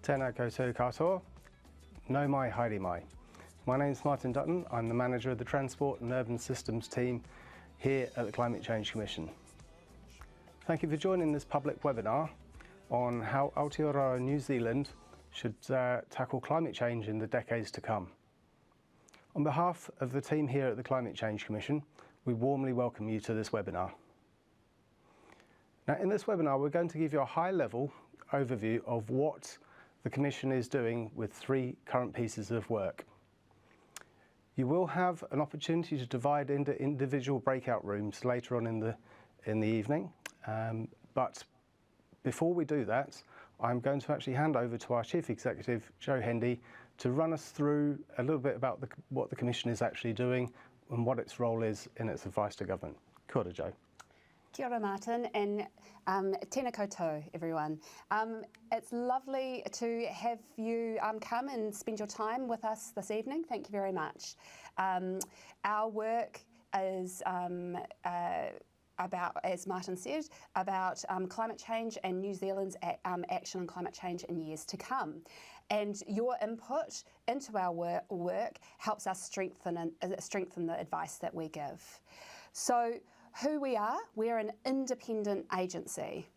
Tēnā koutou katoa, nau mai haere mai. My name is Martin Dutton. I'm the manager of the Transport and Urban Systems team here at the Climate Change Commission. Thank you for joining this public webinar on how Aotearoa New Zealand should tackle climate change in the decades to come. On behalf of the team here at the Climate Change Commission, we warmly welcome you to this webinar. Now, in this webinar, we're going to give you a high-level overview of what the Commission is doing with three current pieces of work. You will have an opportunity to divide into individual breakout rooms later on in the evening, but before we do that, I'm going to actually hand over to our Chief Executive, Joe Hendy, to run us through a little bit about what the Commission is actually doing and what its role is in its advice to government. Kia ora, Joe. Kia ora, Martin, and tēnā koutou, everyone. It's lovely to have you come and spend your time with us this evening. Thank you very much. Our work is about, as Martin said, about climate change and New Zealand's action on climate change in years to come. And your input into our work helps us strengthen the advice that we give. So who we are, we're an independent agency.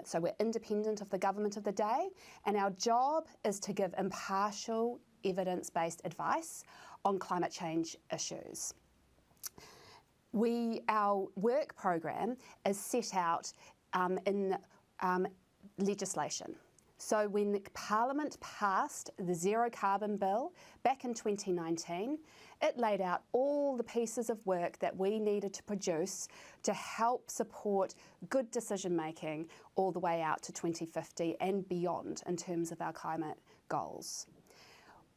So we're independent of the government of the day, and our job is to give impartial, evidence-based advice on climate change issues. Our work program is set out in legislation. So when Parliament passed the Zero Carbon Bill back in 2019, it laid out all the pieces of work that we needed to produce to help support good decision making all the way out to 2050 and beyond in terms of our climate goals.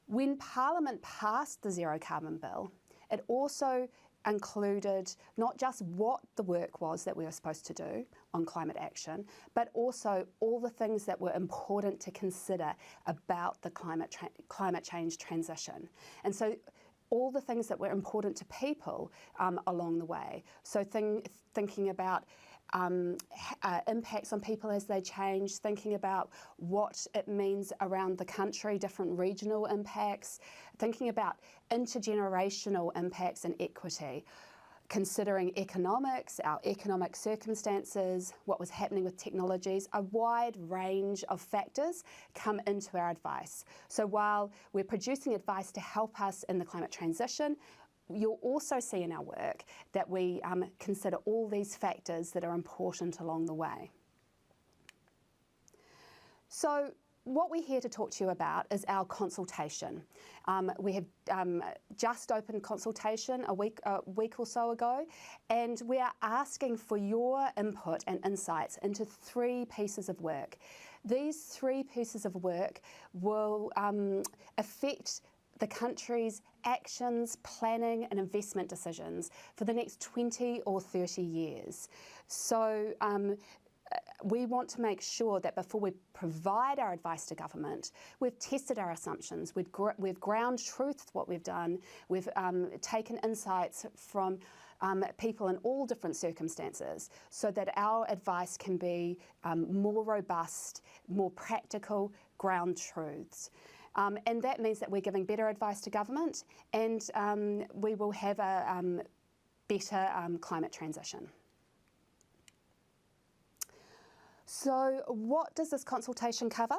When Parliament passed the Zero Carbon Bill, it also included not just what the work was that we were supposed to do on climate action, but also all the things that were important to consider about the climate change transition. And so all the things that were important to people along the way. So thinking about impacts on people as they change, thinking about what it means around the country, different regional impacts, thinking about intergenerational impacts and equity, considering economics, our economic circumstances, what was happening with technologies. A wide range of factors come into our advice. So while we're producing advice to help us in the climate transition, you'll also see in our work that we consider all these factors that are important along the way. So what we're here to talk to you about is our consultation. We have just opened consultation a week or so ago, and we are asking for your input and insights into three pieces of work. These three pieces of work will affect the country's actions, planning and investment decisions for the next 20 or 30 years. So we want to make sure that before we provide our advice to government, we've tested our assumptions, we've ground truthed what we've done, we've taken insights from people in all different circumstances so that our advice can be more robust, more practical, ground truths. And that means that we're giving better advice to government, and we will have a better climate transition. So what does this consultation cover?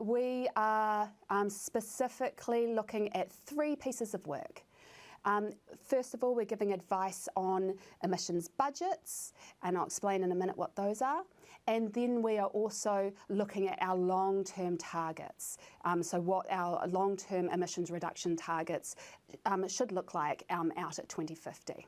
We are specifically looking at three pieces of work. First of all, we're giving advice on emissions budgets, and I'll explain in a minute what those are. And then we are also looking at our long-term targets. So what our long-term emissions reduction targets should look like out at 2050.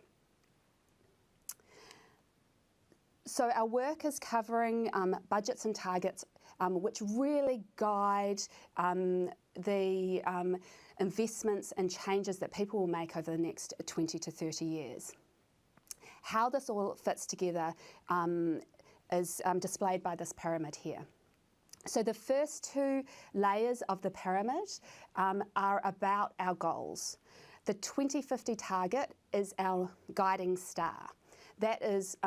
So our work is covering budgets and targets which really guide the investments and changes that people will make over the next 20 to 30 years. How this all fits together is displayed by this pyramid here. So the first two layers of the pyramid are about our goals. The 2050 target is our guiding star. That is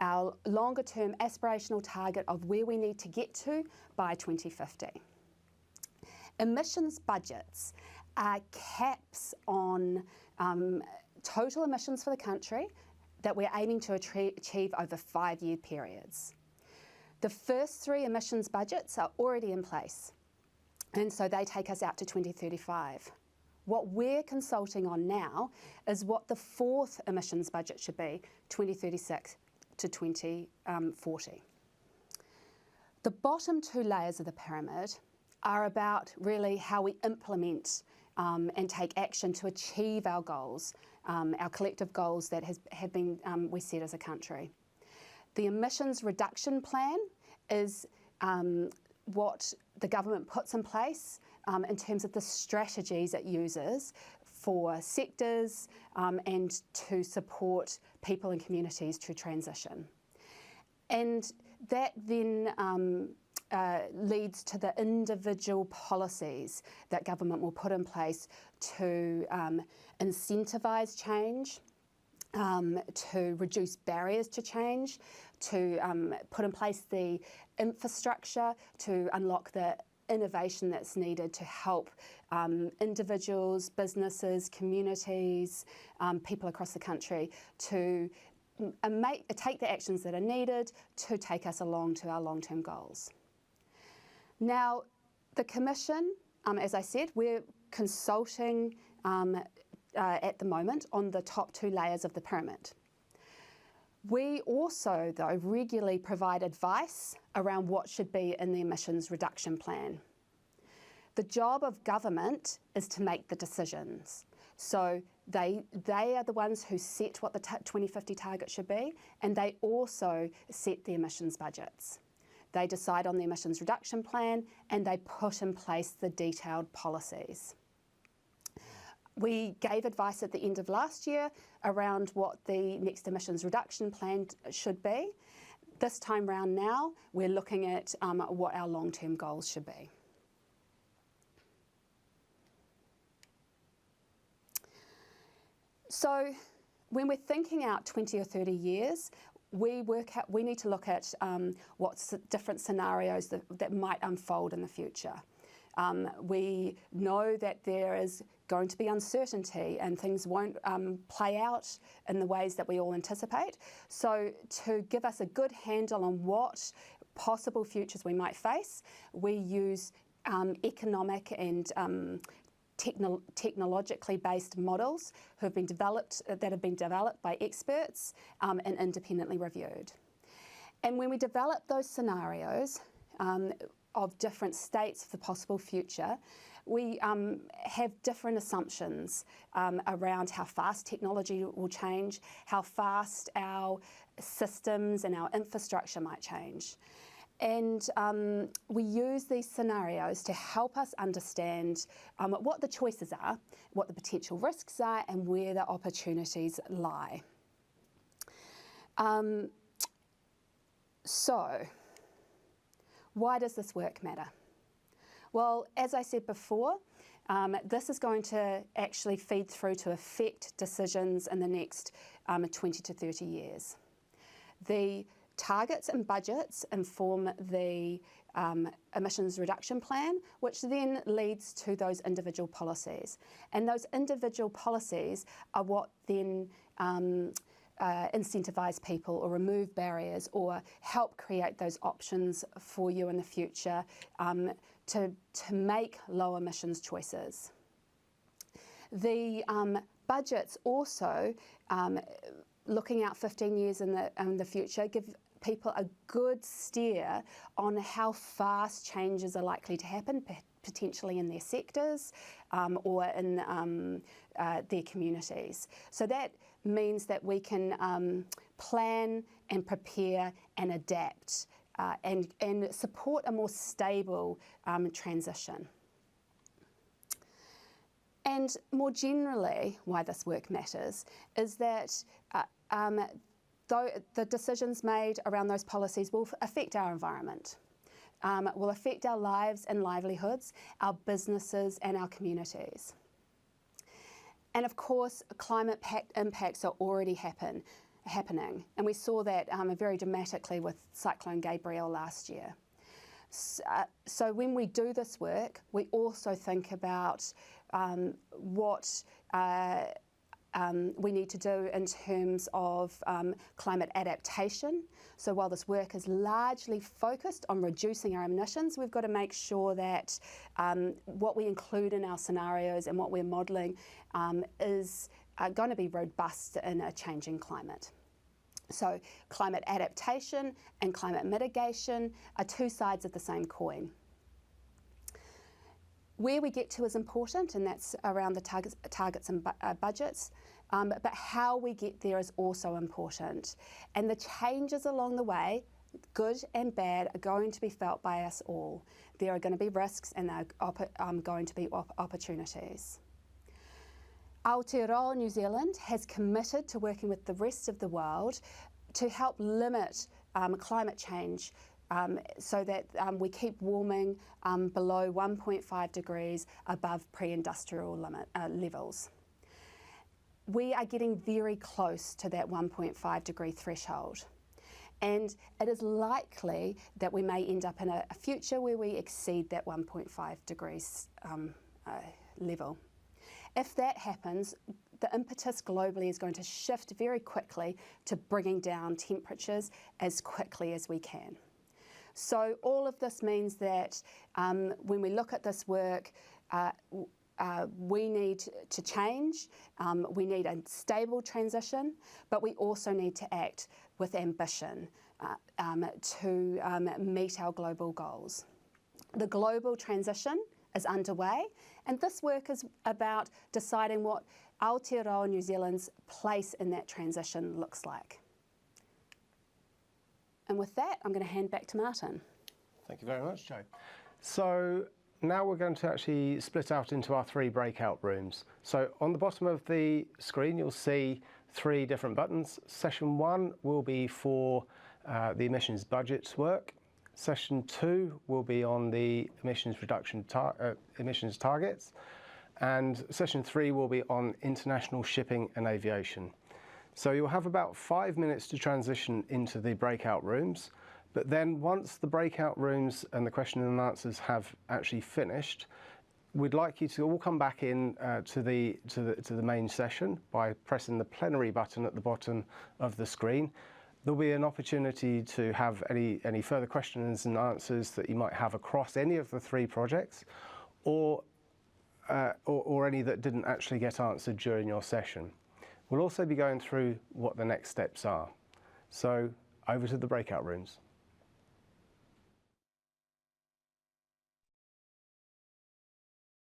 our longer term aspirational target of where we need to get to by 2050. Emissions budgets are caps on total emissions for the country that we're aiming to achieve over 5-year periods. The first 3 emissions budgets are already in place, and so they take us out to 2035. What we're consulting on now is what the 4th emissions budget should be, 2036 to 2040. The bottom 2 layers of the pyramid are about really how we implement and take action to achieve our goals, our collective goals that have been we set as a country. The emissions reduction plan is what the government puts in place in terms of the strategies it uses for sectors and to support people and communities to transition. And that then leads to the individual policies that government will put in place to incentivise change, to reduce barriers to change, to put in place the infrastructure to unlock the innovation that's needed to help individuals, businesses, communities, people across the country to take the actions that are needed to take us along to our long-term goals. Now, the Commission, as I said, we're consulting at the moment on the top 2 layers of the pyramid. We also, though, regularly provide advice around what should be in the emissions reduction plan. The job of government is to make the decisions. So they are the ones who set what the 2050 target should be, and they also set the emissions budgets. They decide on the emissions reduction plan, and they put in place the detailed policies. We gave advice at the end of last year around what the next emissions reduction plan should be. This time round now, we're looking at what our long-term goals should be. So when we're thinking out 20 or 30 years, we need to look at what different scenarios that might unfold in the future. We know that there is going to be uncertainty and things won't play out in the ways that we all anticipate. So to give us a good handle on what possible futures we might face, we use economic and technologically based models that have been developed by experts and independently reviewed. And when we develop those scenarios of different states of the possible future, we have different assumptions around how fast technology will change, how fast our systems and our infrastructure might change. And we use these scenarios to help us understand what the choices are, what the potential risks are, and where the opportunities lie. So, why does this work matter? Well, as I said before, this is going to actually feed through to affect decisions in the next 20 to 30 years. The targets and budgets inform the emissions reduction plan, which then leads to those individual policies. And those individual policies are what then incentivise people or remove barriers or help create those options for you in the future to make low emissions choices. The budgets also, looking out 15 years in the future, give people a good steer on how fast changes are likely to happen, potentially in their sectors or in their communities. So that means that we can plan and prepare and adapt and support a more stable transition. And more generally, why this work matters is that though the decisions made around those policies will affect our environment, will affect our lives and livelihoods, our businesses and our communities. And of course, climate impacts are already happening. And we saw that very dramatically with Cyclone Gabrielle last year. So when we do this work, we also think about what we need to do in terms of climate adaptation. So while this work is largely focused on reducing our emissions, we've got to make sure that what we include in our scenarios and what we're modelling is going to be robust in a changing climate. So climate adaptation and climate mitigation are two sides of the same coin. Where we get to is important, and that's around the targets and budgets, but how we get there is also important. And the changes along the way, good and bad, are going to be felt by us all. There are going to be risks and there are going to be opportunities. Aotearoa New Zealand has committed to working with the rest of the world to help limit climate change so that we keep warming below 1.5 degrees above pre-industrial levels. We are getting very close to that 1.5 degree threshold. And it is likely that we may end up in a future where we exceed that 1.5 degrees level. If that happens, the impetus globally is going to shift very quickly to bringing down temperatures as quickly as we can. So all of this means that when we look at this work, we need to change, we need a stable transition, but we also need to act with ambition to meet our global goals. The global transition is underway, and this work is about deciding what Aotearoa New Zealand's place in that transition looks like. And with that, I'm going to hand back to Martin. Thank you very much, Jo. So now we're going to actually split out into our 3 breakout rooms. So on the bottom of the screen, you'll see 3 different buttons. Session 1 will be for the emissions budgets work. Session 2 will be on the emissions reduction emissions targets. And session 3 will be on international shipping and aviation. So you'll have about 5 minutes to transition into the breakout rooms. But then once the breakout rooms and the question and answers have actually finished, we'd like you to all come back in to the main session by pressing the plenary button at the bottom of the screen. There'll be an opportunity to have any further questions and answers that you might have across any of the 3 projects, or any that didn't actually get answered during your session. We'll also be going through what the next steps are. So over to the breakout rooms.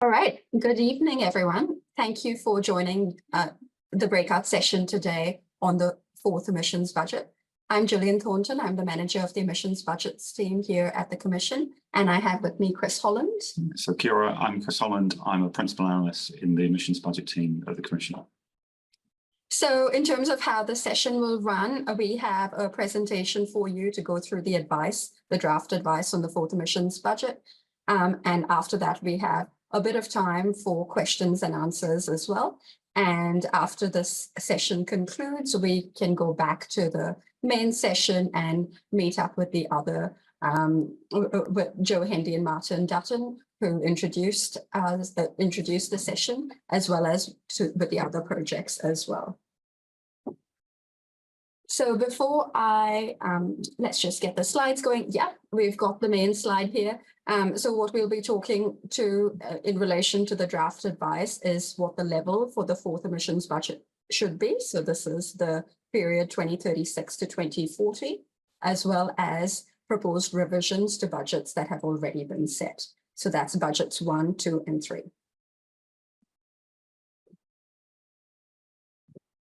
All right, good evening, everyone. Thank you for joining the breakout session today on the 4th emissions budget. I'm Gillian Thornton. I'm the manager of the emissions budgets team here at the Commission, and I have with me Chris Holland. So kia ora, I'm Chris Holland. I'm a principal analyst in the emissions budget team of the Commission. So in terms of how the session will run, we have a presentation for you to go through the advice, the draft advice on the 4th emissions budget. And after that, we have a bit of time for questions and answers as well. And after this session concludes, we can go back to the main session and meet up with the other, with Jo Hendy and Martin Dutton, who introduced the session, as well as with the other projects as well. So before let's just get the slides going. Yeah, we've got the main slide here. So what we'll be talking to in relation to the draft advice is what the level for the 4th emissions budget should be. So this is the period 2036 to 2040, as well as proposed revisions to budgets that have already been set. So that's budgets 1, 2, and 3.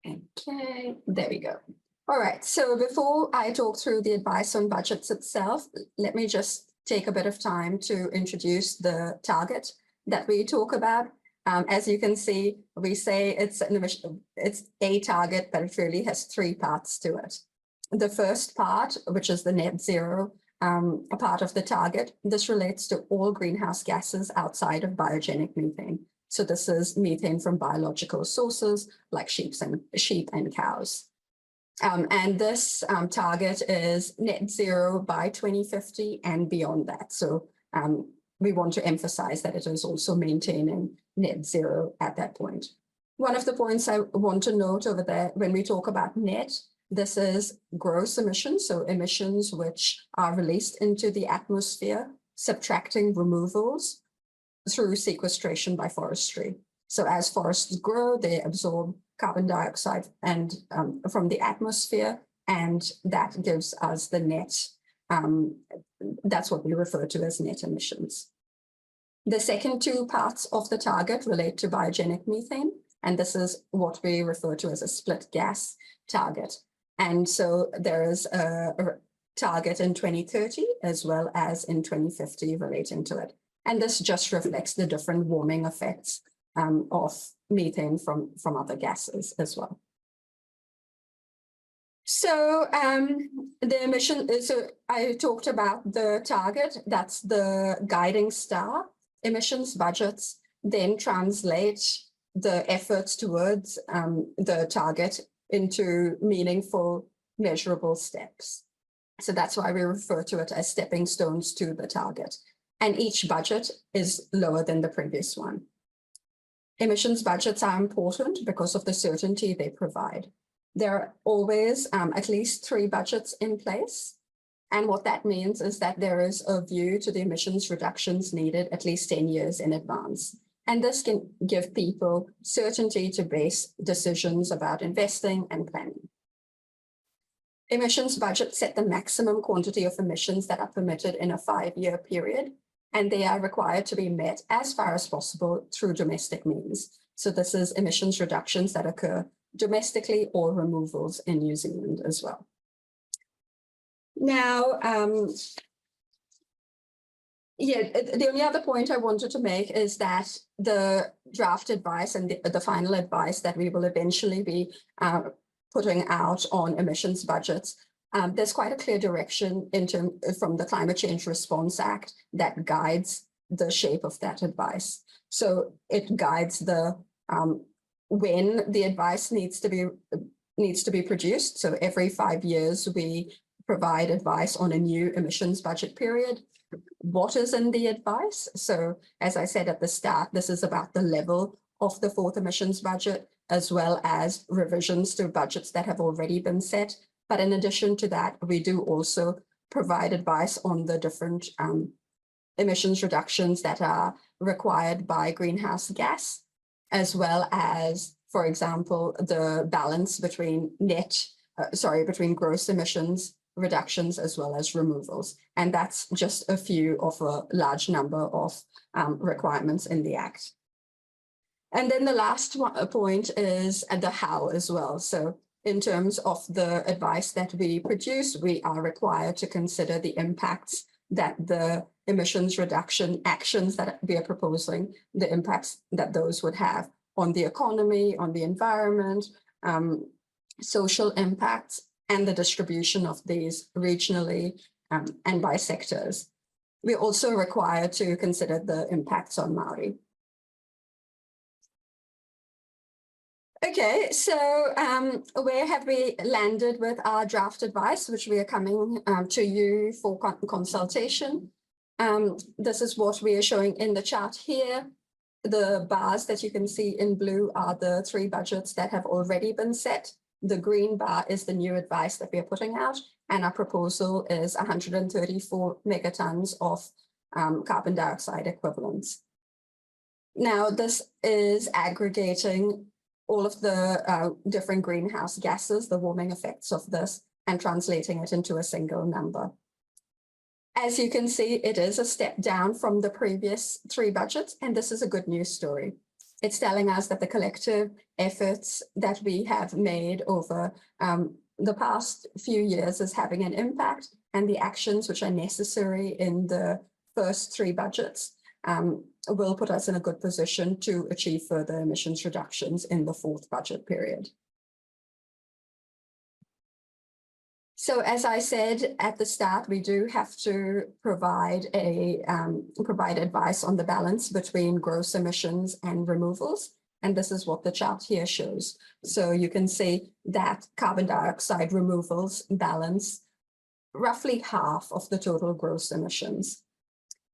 Okay, there we go. All right, so before I talk through the advice on budgets itself, let me just take a bit of time to introduce the target that we talk about. As you can see, we say it's a target, but it really has 3 parts to it. The first part, which is the net zero part of the target, this relates to all greenhouse gases outside of biogenic methane. So this is methane from biological sources like sheep and cows. And this target is net zero by 2050 and beyond that. So we want to emphasize that it is also maintaining net zero at that point. One of the points I want to note over there, when we talk about net, this is gross emissions, so emissions which are released into the atmosphere, subtracting removals through sequestration by forestry. So as forests grow, they absorb carbon dioxide and from the atmosphere, and that gives us the net. That's what we refer to as net emissions. The second two parts of the target relate to biogenic methane, and this is what we refer to as a split gas target. And so there is a target in 2030 as well as in 2050 relating to it. And this just reflects the different warming effects of methane from other gases as well. So the emission, so I talked about the target, that's the guiding star. Emissions budgets then translate the efforts towards the target into meaningful, measurable steps. So that's why we refer to it as stepping stones to the target. And each budget is lower than the previous one. Emissions budgets are important because of the certainty they provide. There are always at least 3 budgets in place. And what that means is that there is a view to the emissions reductions needed at least 10 years in advance. And this can give people certainty to base decisions about investing and planning. Emissions budgets set the maximum quantity of emissions that are permitted in a 5-year period, and they are required to be met as far as possible through domestic means. So this is emissions reductions that occur domestically or removals in New Zealand as well. Now, the only other point I wanted to make is that the draft advice and the final advice that we will eventually be putting out on emissions budgets, there's quite a clear direction from the Climate Change Response Act that guides the shape of that advice. So it guides the when the advice needs to be produced. So every 5 years we provide advice on a new emissions budget period. What is in the advice? So as I said at the start, this is about the level of the 4th emissions budget, as well as revisions to budgets that have already been set. But in addition to that, we do also provide advice on the different emissions reductions that are required by greenhouse gas, as well as, for example, the balance between between gross emissions reductions as well as removals. And that's just a few of a large number of requirements in the Act. And then the last point is the how as well. So in terms of the advice that we produce, we are required to consider the impacts that the emissions reduction actions that we are proposing, the impacts that those would have on the economy, on the environment, social impacts, and the distribution of these regionally and by sectors. We're also required to consider the impacts on Maori. Okay, so where have we landed with our draft advice, which we are coming to you for consultation? This is what we are showing in the chart here. The bars that you can see in blue are the 3 budgets that have already been set. The green bar is the new advice that we are putting out, and our proposal is 134 megatons of carbon dioxide equivalents. Now, this is aggregating all of the different greenhouse gases, the warming effects of this, and translating it into a single number. As you can see, it is a step down from the previous 3 budgets, and this is a good news story. It's telling us that the collective efforts that we have made over the past few years is having an impact, and the actions which are necessary in the first 3 budgets will put us in a good position to achieve further emissions reductions in the 4th budget period. So as I said at the start, we do have to provide advice on the balance between gross emissions and removals. And this is what the chart here shows. So you can see that carbon dioxide removals balance roughly half of the total gross emissions.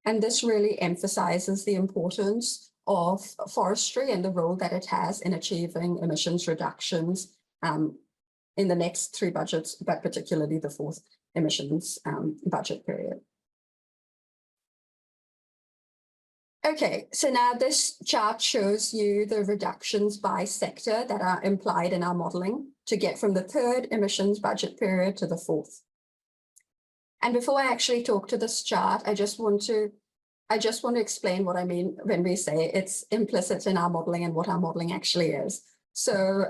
And this really emphasizes the importance of forestry and the role that it has in achieving emissions reductions in the next 3 budgets, but particularly the 4th emissions budget period. Okay, so now this chart shows you the reductions by sector that are implied in our modeling to get from the 3rd emissions budget period to the 4th. And before I actually talk to this chart, I just want to explain what I mean when we say it's implicit in our modeling and what our modeling actually is. So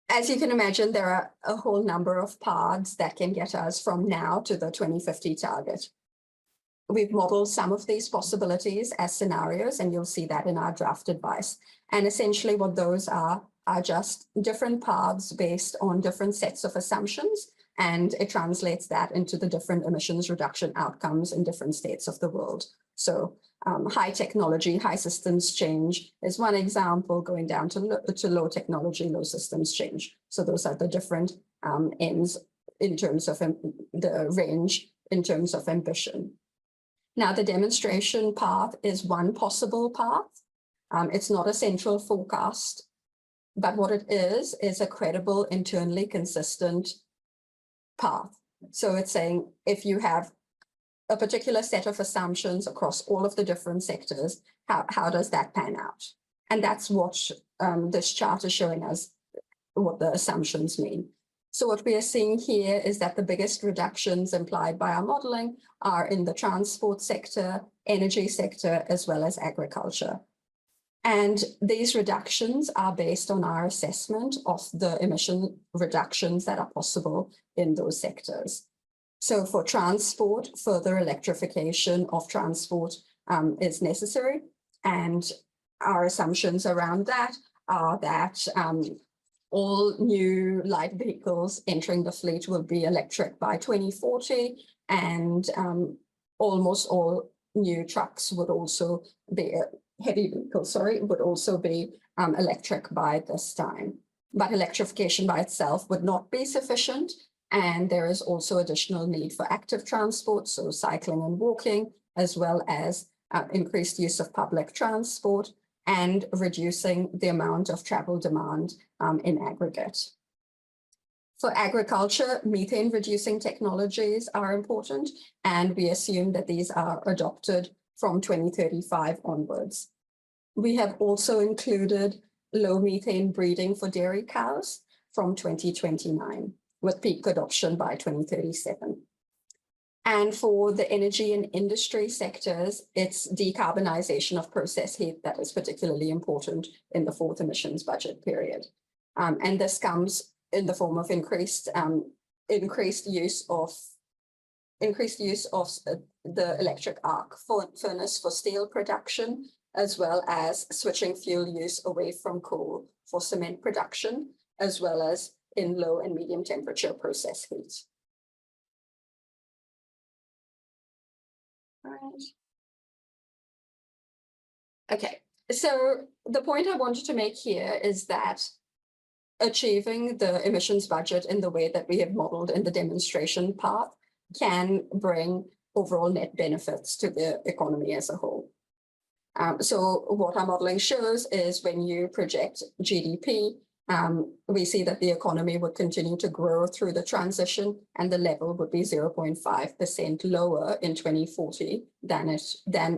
as you can imagine, there are a whole number of paths that can get us from now to the 2050 target. We've modeled some of these possibilities as scenarios, and you'll see that in our draft advice. And essentially what those are just different paths based on different sets of assumptions, and it translates that into the different emissions reduction outcomes in different states of the world. So high technology, high systems change is one example, going down to low technology, low systems change. So those are the different ends in terms of the range in terms of ambition. Now, the demonstration path is one possible path. It's not a central forecast, but what it is a credible, internally consistent path. So it's saying if you have a particular set of assumptions across all of the different sectors, how does that pan out? And that's what this chart is showing us, what the assumptions mean. So what we are seeing here is that the biggest reductions implied by our modeling are in the transport sector, energy sector, as well as agriculture. And these reductions are based on our assessment of the emission reductions that are possible in those sectors. So for transport, further electrification of transport is necessary. And our assumptions around that are that all new light vehicles entering the fleet will be electric by 2040, and almost all new trucks would also be heavy vehicles, would also be electric by this time. But electrification by itself would not be sufficient, and there is also additional need for active transport, so cycling and walking, as well as increased use of public transport and reducing the amount of travel demand in aggregate. For agriculture, methane reducing technologies are important, and we assume that these are adopted from 2035 onwards. We have also included low methane breeding for dairy cows from 2029, with peak adoption by 2037. And for the energy and industry sectors, it's decarbonization of process heat that is particularly important in the 4th emissions budget period. And this comes in the form of increased use of the electric arc furnace for steel production, as well as switching fuel use away from coal for cement production, as well as in low and medium temperature process heat. All right. Okay, so the point I wanted to make here is that achieving the emissions budget in the way that we have modeled in the demonstration path can bring overall net benefits to the economy as a whole. So what our modeling shows is when you project GDP, we see that the economy would continue to grow through the transition, and the level would be 0.5% lower in 2040 than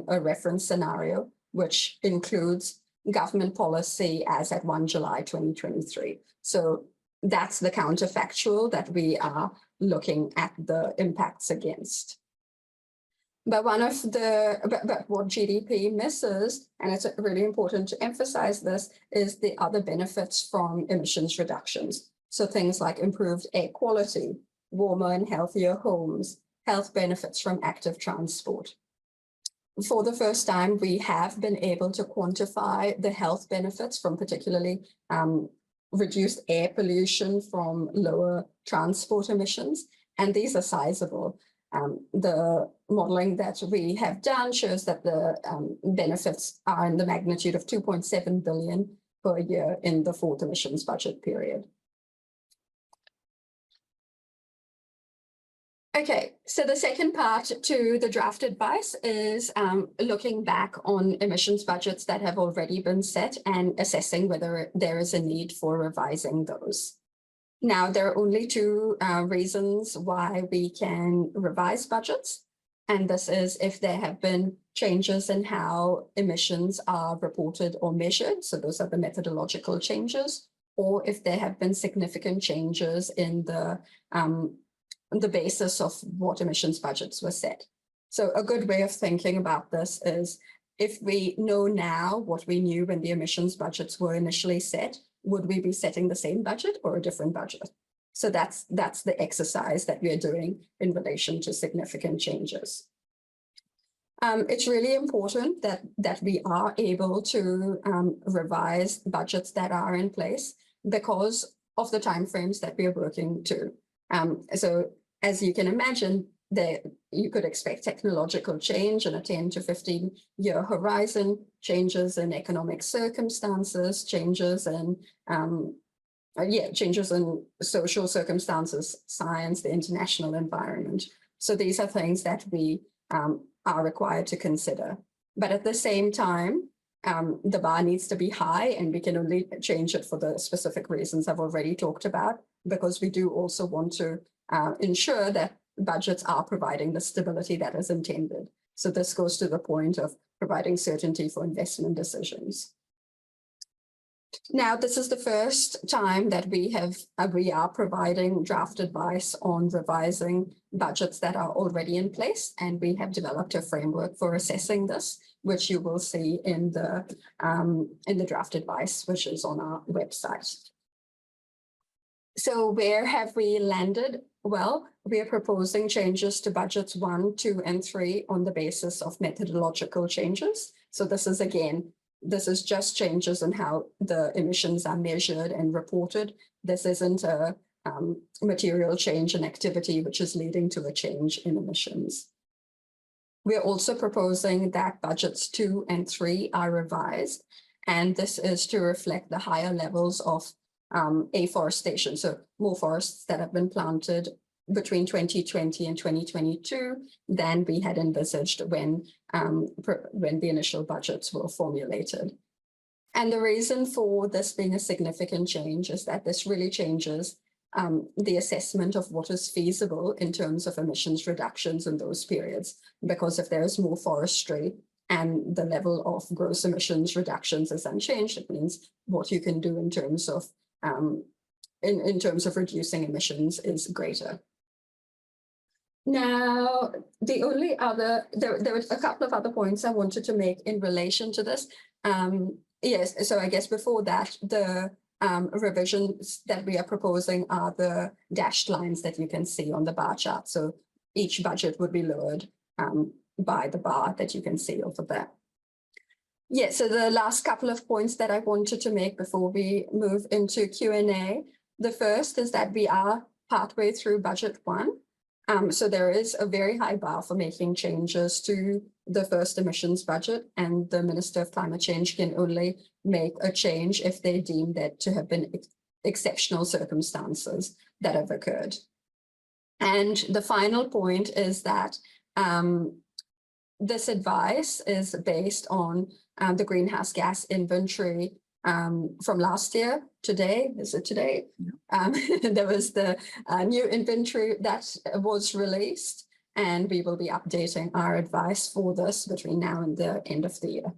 a reference scenario, which includes government policy as at 1 July 2023. So that's the counterfactual that we are looking at the impacts against. But what GDP misses, and it's really important to emphasize this, is the other benefits from emissions reductions. So things like improved air quality, warmer and healthier homes, health benefits from active transport. For the first time, we have been able to quantify the health benefits from particularly reduced air pollution from lower transport emissions, and these are sizable. the modeling that we have done shows that the benefits are in the magnitude of 2.7 billion per year in the fourth emissions budget period. Okay, so the second part to the draft advice is looking back on emissions budgets that have already been set and assessing whether there is a need for revising those. Now, there are only two reasons why we can revise budgets, and this is if there have been changes in how emissions are reported or measured, so those are the methodological changes, or if there have been significant changes in the basis of what emissions budgets were set. So a good way of thinking about this is if we know now what we knew when the emissions budgets were initially set, would we be setting the same budget or a different budget? So that's the exercise that we are doing in relation to significant changes. It's really important that we are able to revise budgets that are in place because of the timeframes that we are working to. So as you can imagine, you could expect technological change in a 10 to 15 year horizon, changes in economic circumstances, changes in social circumstances, science, the international environment. So these are things that we are required to consider. But at the same time, the bar needs to be high, and we can only change it for the specific reasons I've already talked about, because we do also want to ensure that budgets are providing the stability that is intended. So this goes to the point of providing certainty for investment decisions. Now, this is the first time that we are providing draft advice on revising budgets that are already in place, and we have developed a framework for assessing this, which you will see in the draft advice, which is on our website. So where have we landed? Well, we are proposing changes to budgets 1, 2, and 3 on the basis of methodological changes. So this is just changes in how the emissions are measured and reported. This isn't a material change in activity, which is leading to a change in emissions. We're also proposing that budgets 2 and 3 are revised, and this is to reflect the higher levels of afforestation, so more forests that have been planted between 2020 and 2022 than we had envisaged when the initial budgets were formulated. And the reason for this being a significant change is that this really changes the assessment of what is feasible in terms of emissions reductions in those periods, because if there is more forestry and the level of gross emissions reductions is unchanged, it means what you can do in terms of reducing emissions is greater. Now, the only other, there were a couple of other points I wanted to make in relation to this. Yes, so I guess before that, the revisions that we are proposing are the dashed lines that you can see on the bar chart. So each budget would be lowered by the bar that you can see over there. Yeah, so the last couple of points that I wanted to make before we move into Q&A. The first is that we are partway through budget 1. So there is a very high bar for making changes to the first emissions budget, and the Minister of Climate Change can only make a change if they deem that to have been exceptional circumstances that have occurred. And the final point is that this advice is based on the greenhouse gas inventory from last year. Today, is it today? Yeah. There was the new inventory that was released, and we will be updating our advice for this between now and the end of the year.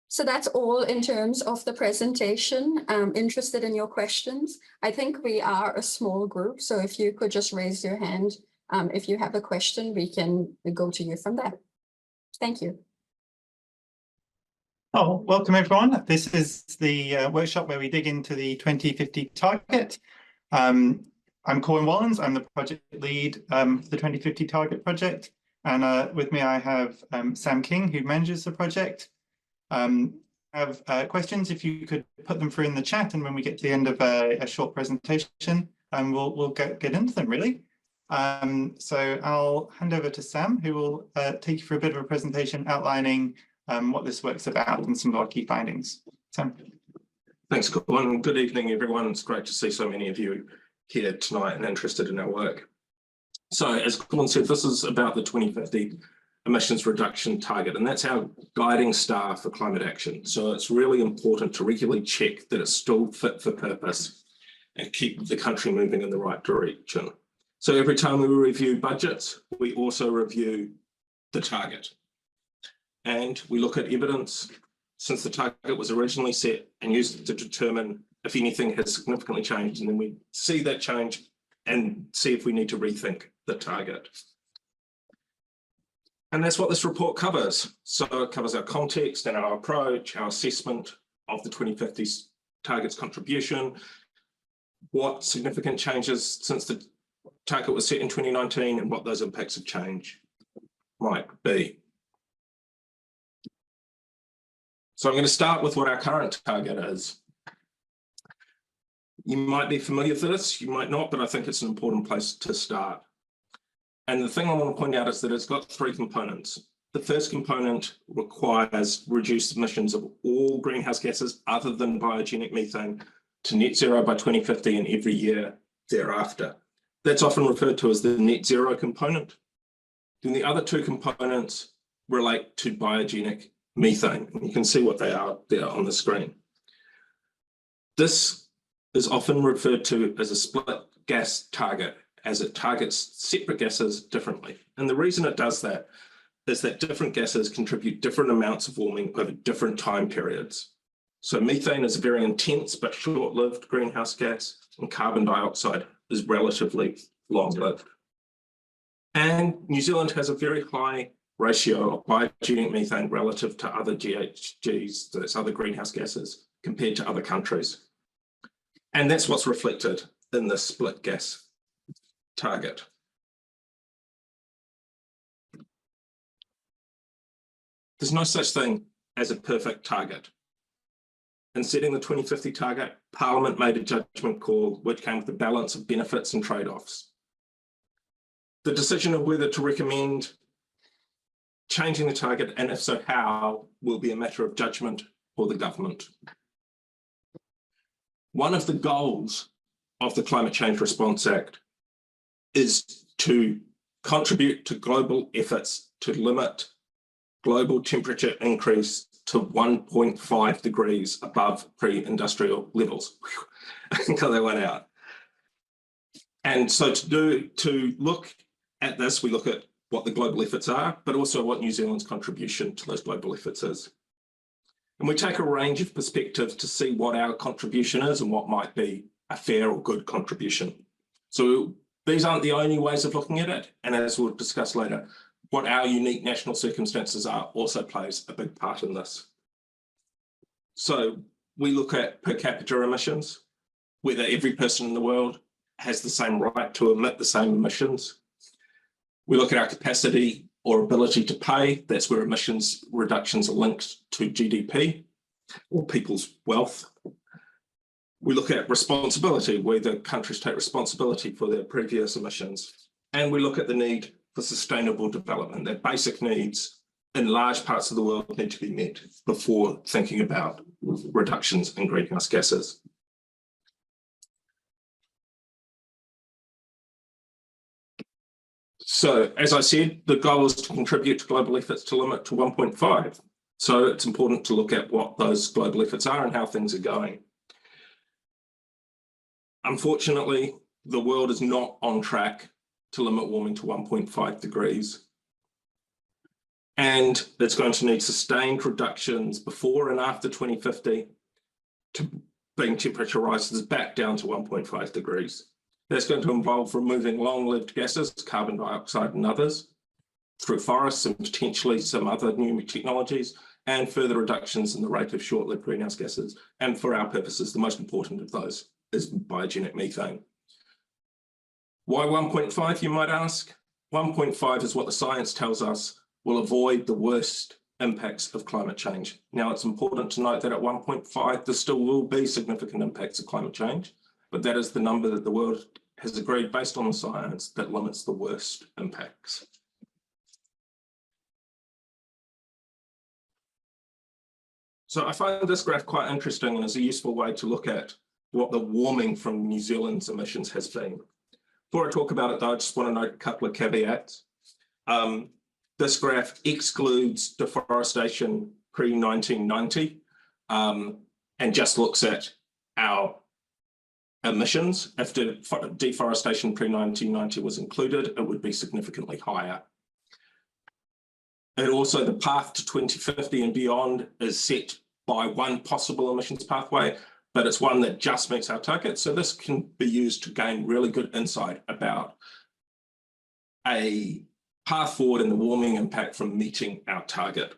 So that's all in terms of the presentation. I'm interested in your questions. I think we are a small group, so if you could just raise your hand if you have a question, we can go to you from there. Thank you. Oh, welcome everyone. This is the workshop where we dig into the 2050 target. I'm Corwin Wallens. I'm the project lead for the 2050 target project. And with me, I have Sam King, who manages the project. Have questions, if you could put them through in the chat, and when we get to the end of a short presentation, we'll get into them really. So I'll hand over to Sam, who will take you through a bit of a presentation outlining what this work's about and some of our key findings. Sam. Thanks, Colin. Good evening, everyone. It's great to see so many of you here tonight and interested in our work. So, as Colin said, this is about the 2050 emissions reduction target, and that's our guiding star for climate action. So it's really important to regularly check that it's still fit for purpose and keep the country moving in the right direction. So every time we review budgets, we also review the target. And we look at evidence since the target was originally set and used to determine if anything has significantly changed. And then we see that change and see if we need to rethink the target. And that's what this report covers. So it covers our context and our approach, our assessment of the 2050 target's contribution, what significant changes since the target was set in 2019 and what those impacts of change might be. So I'm going to start with what our current target is. You might be familiar with this, you might not, but I think it's an important place to start. And the thing I want to point out is that it's got three components. The first component requires reduced emissions of all greenhouse gases other than biogenic methane to net zero by 2050 and every year thereafter. That's often referred to as the net zero component. Then the other two components relate to biogenic methane. And you can see what they are there on the screen. This is often referred to as a split gas target, as it targets separate gases differently. And the reason it does that is that different gases contribute different amounts of warming over different time periods. So methane is a very intense but short-lived greenhouse gas, and carbon dioxide is relatively long-lived. And New Zealand has a very high ratio of biogenic methane relative to other GHGs, that's other greenhouse gases, compared to other countries. And that's what's reflected in this split gas target. There's no such thing as a perfect target. In setting the 2050 target, Parliament made a judgment call which came with a balance of benefits and trade-offs. The decision of whether to recommend changing the target, and if so how, will be a matter of judgment for the government. One of the goals of the Climate Change Response Act is to contribute to global efforts to limit global temperature increase to 1.5 degrees above pre-industrial levels. Cut that one out. And so to look at this, we look at what the global efforts are, but also what New Zealand's contribution to those global efforts is. And we take a range of perspectives to see what our contribution is and what might be a fair or good contribution. So these aren't the only ways of looking at it, and as we'll discuss later, what our unique national circumstances are also plays a big part in this. So we look at per capita emissions, whether every person in the world has the same right to emit the same emissions. We look at our capacity or ability to pay, that's where emissions reductions are linked to GDP or people's wealth. We look at responsibility, whether countries take responsibility for their previous emissions. And we look at the need for sustainable development. Their basic needs in large parts of the world need to be met before thinking about reductions in greenhouse gases. So, as I said, the goal is to contribute to global efforts to limit to 1.5. So it's important to look at what those global efforts are and how things are going. Unfortunately, the world is not on track to limit warming to 1.5 degrees. And it's going to need sustained reductions before and after 2050 to bring temperature rises back down to 1.5 degrees. That's going to involve removing long-lived gases, carbon dioxide and others, through forests and potentially some other new technologies, and further reductions in the rate of short-lived greenhouse gases. And for our purposes, the most important of those is biogenic methane. Why 1.5, you might ask? 1.5 is what the science tells us will avoid the worst impacts of climate change. Now, it's important to note that at 1.5, there still will be significant impacts of climate change, but that is the number that the World has agreed, based on the science, that limits the worst impacts. So I find this graph quite interesting and is a useful way to look at what the warming from New Zealand's emissions has been. Before I talk about it though, I just want to note a couple of caveats. This graph excludes deforestation pre-1990 and just looks at our emissions. If deforestation pre-1990 was included, it would be significantly higher. And also the path to 2050 and beyond is set by one possible emissions pathway, but it's one that just meets our target. So this can be used to gain really good insight about a path forward in the warming impact from meeting our target.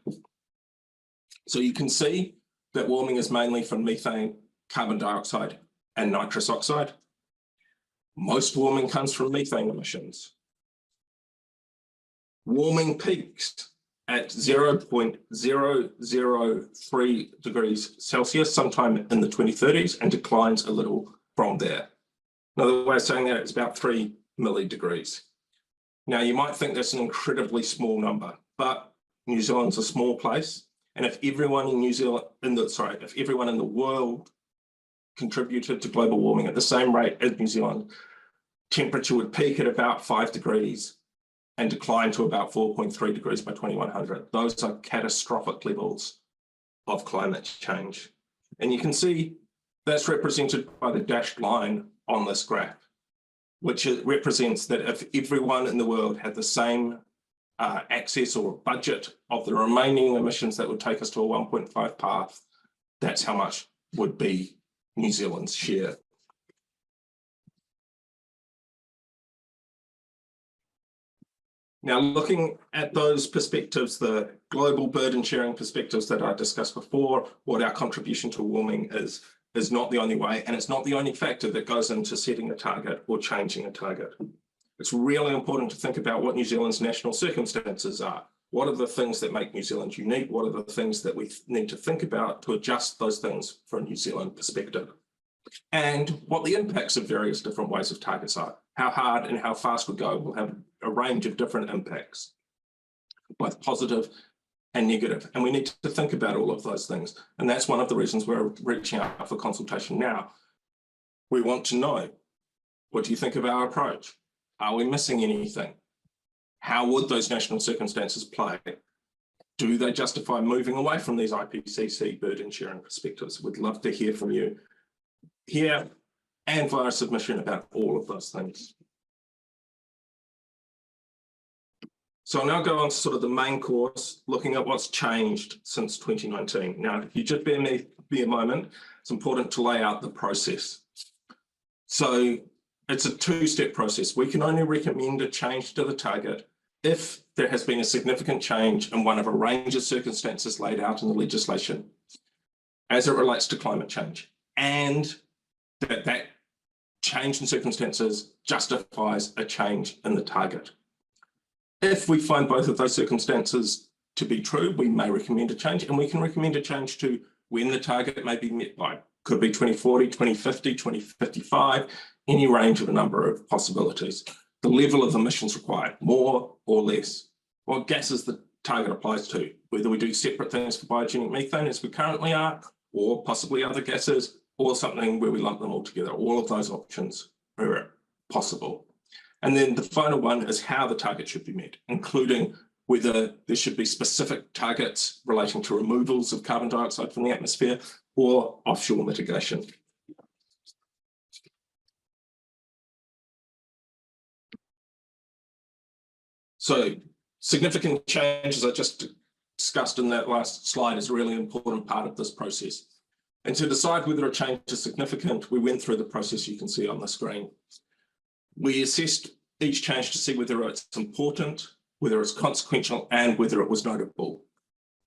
So you can see that warming is mainly from methane, carbon dioxide, and nitrous oxide. Most warming comes from methane emissions. Warming peaks at 0.003 degrees Celsius sometime in the 2030s and declines a little from there. Another way of saying that, it's about 3 millidegrees. Now you might think that's an incredibly small number, but New Zealand's a small place, and if everyone in if everyone in the world contributed to global warming at the same rate as New Zealand, temperature would peak at about 5 degrees and decline to about 4.3 degrees by 2100. Those are catastrophic levels of climate change. And you can see that's represented by the dashed line on this graph, which represents that if everyone in the world had the same access or budget of the remaining emissions that would take us to a 1.5 path, that's how much would be New Zealand's share. Now, looking at those perspectives, the global burden sharing perspectives that I discussed before, what our contribution to warming is not the only way, and it's not the only factor that goes into setting a target or changing a target. It's really important to think about what New Zealand's national circumstances are. What are the things that make New Zealand unique? What are the things that we need to think about to adjust those things from a New Zealand perspective? And what the impacts of various different ways of targets are. How hard and how fast we go will have a range of different impacts, both positive and negative. And we need to think about all of those things. And that's one of the reasons we're reaching out for consultation now. We want to know, what do you think of our approach? Are we missing anything? How would those national circumstances play? Do they justify moving away from these IPCC burden sharing perspectives? We'd love to hear from you here and via submission about all of those things. So I'll now go on to sort of the main course, looking at what's changed since 2019. Now, if you just bear me a moment, it's important to lay out the process. So it's a two-step process. We can only recommend a change to the target if there has been a significant change in one of a range of circumstances laid out in the legislation as it relates to climate change, and that change in circumstances justifies a change in the target. If we find both of those circumstances to be true, we may recommend a change, and we can recommend a change to when the target may be met by. Could be 2040, 2050, 2055, any range of a number of possibilities. The level of emissions required, more or less. What gases the target applies to, whether we do separate things for biogenic methane as we currently are, or possibly other gases, or something where we lump them all together. All of those options are possible. And then the final one is how the target should be met, including whether there should be specific targets relating to removals of carbon dioxide from the atmosphere or offshore mitigation. So significant change, as I just discussed in that last slide, is a really important part of this process. And to decide whether a change is significant, we went through the process you can see on the screen. We assessed each change to see whether it's important, whether it's consequential, and whether it was notable.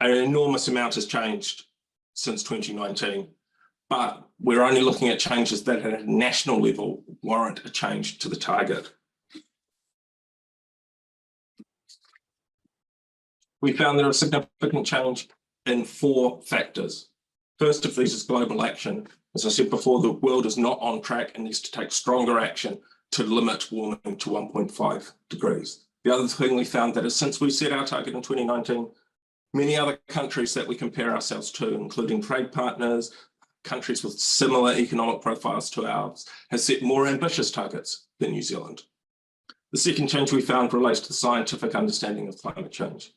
An enormous amount has changed since 2019, but we're only looking at changes that at a national level warrant a change to the target. We found there a significant change in 4 factors. First of these is global action. As I said before, the world is not on track and needs to take stronger action to limit warming to 1.5 degrees. The other thing we found that is since we set our target in 2019, many other countries that we compare ourselves to, including trade partners, countries with similar economic profiles to ours, has set more ambitious targets than New Zealand. The second change we found relates to the scientific understanding of climate change.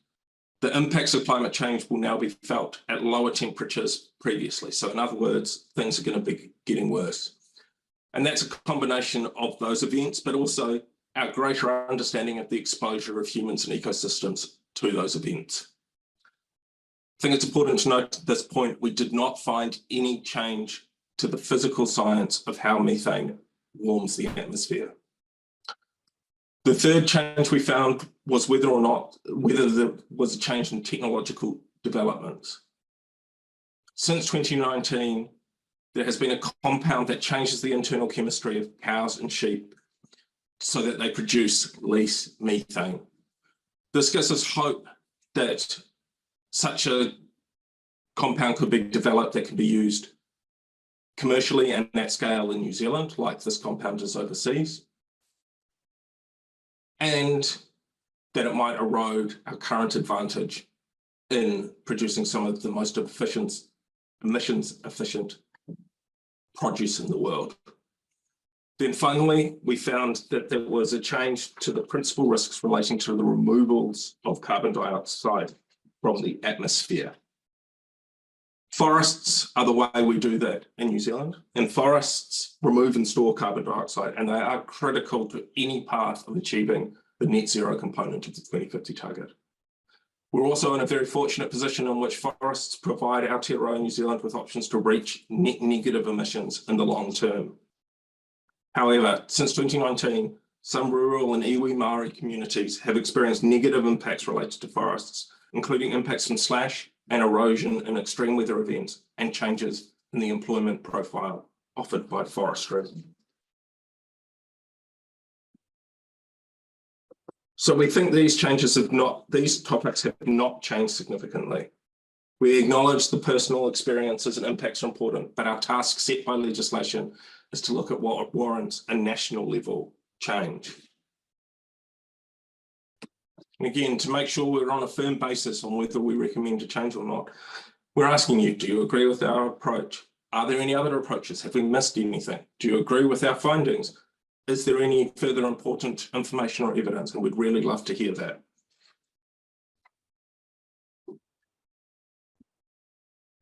The impacts of climate change will now be felt at lower temperatures previously. So in other words, things are going to be getting worse. And that's a combination of those events, but also our greater understanding of the exposure of humans and ecosystems to those events. I think it's important to note at this point, we did not find any change to the physical science of how methane warms the atmosphere. The third change we found was whether there was a change in technological developments. Since 2019, there has been a compound that changes the internal chemistry of cows and sheep so that they produce less methane. This gives us hope that such a compound could be developed that can be used commercially and at scale in New Zealand, like this compound is overseas, and that it might erode our current advantage in producing some of the most emissions efficient produce in the world. Then finally, we found that there was a change to the principal risks relating to the removals of carbon dioxide from the atmosphere. Forests are the way we do that in New Zealand, and forests remove and store carbon dioxide, and they are critical to any path of achieving the net zero component of the 2050 target. We're also in a very fortunate position in which forests provide Aotearoa New Zealand with options to reach net negative emissions in the long term. However, since 2019, some rural and iwi Māori communities have experienced negative impacts related to forests, including impacts from slash and erosion in extreme weather events and changes in the employment profile offered by forestry. So we think these topics have not changed significantly. We acknowledge the personal experiences and impacts are important, but our task set by legislation is to look at what warrants a national level change. And again, to make sure we're on a firm basis on whether we recommend a change or not, we're asking you, do you agree with our approach? Are there any other approaches? Have we missed anything? Do you agree with our findings? Is there any further important information or evidence? And we'd really love to hear that.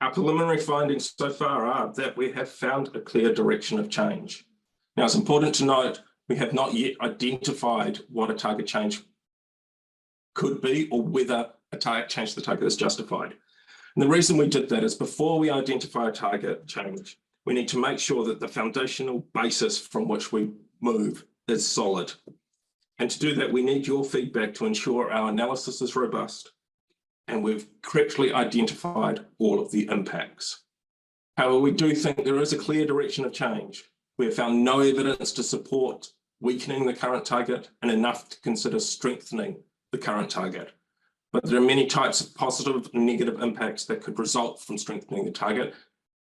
Our preliminary findings so far are that we have found a clear direction of change. Now, it's important to note, we have not yet identified what a target change could be or whether a target change to the target is justified. And the reason we did that is before we identify a target change, we need to make sure that the foundational basis from which we move is solid. And to do that, we need your feedback to ensure our analysis is robust and we've correctly identified all of the impacts. However, we do think there is a clear direction of change. We have found no evidence to support weakening the current target and enough to consider strengthening the current target. But there are many types of positive and negative impacts that could result from strengthening the target,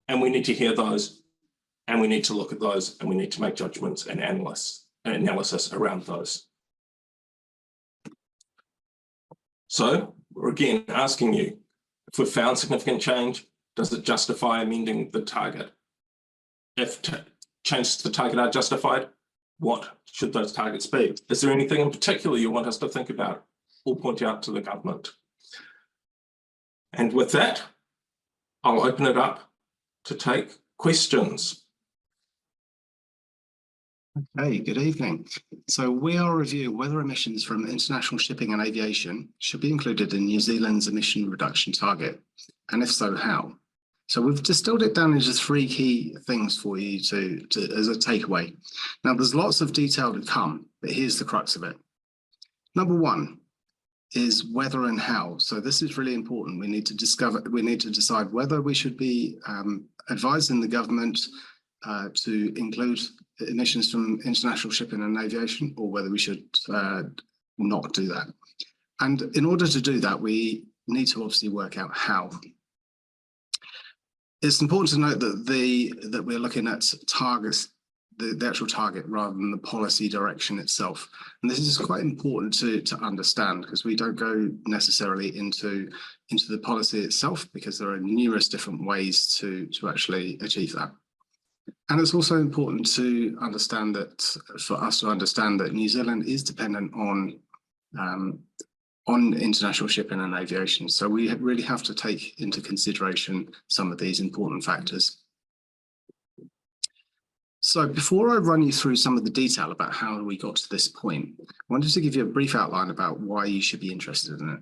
and we need to hear those, and we need to look at those, and we need to make judgments and analysis around those. So we're again asking you, if we've found significant change, does it justify amending the target? If changes to the target are justified, what should those targets be? Is there anything in particular you want us to think about or point out to the government? And with that, I'll open it up to take questions. Okay, good evening. So we are reviewing whether emissions from international shipping and aviation should be included in New Zealand's emission reduction target, and if so, how? So we've distilled it down into 3 key things for you to as a takeaway. Now, there's lots of detail to come, but here's the crux of it. Number 1 is whether and how. So this is really important. We need to decide whether we should be advising the government to include emissions from international shipping and aviation, or whether we should not do that. And in order to do that, we need to obviously work out how. It's important to note that we're looking at targets the actual target rather than the policy direction itself. And this is quite important to understand, because we don't go necessarily into the policy itself, because there are numerous different ways to actually achieve that. And it's also important to understand that, for us to understand that New Zealand is dependent on international shipping and aviation. So we really have to take into consideration some of these important factors. So before I run you through some of the detail about how we got to this point, I wanted to give you a brief outline about why you should be interested in it.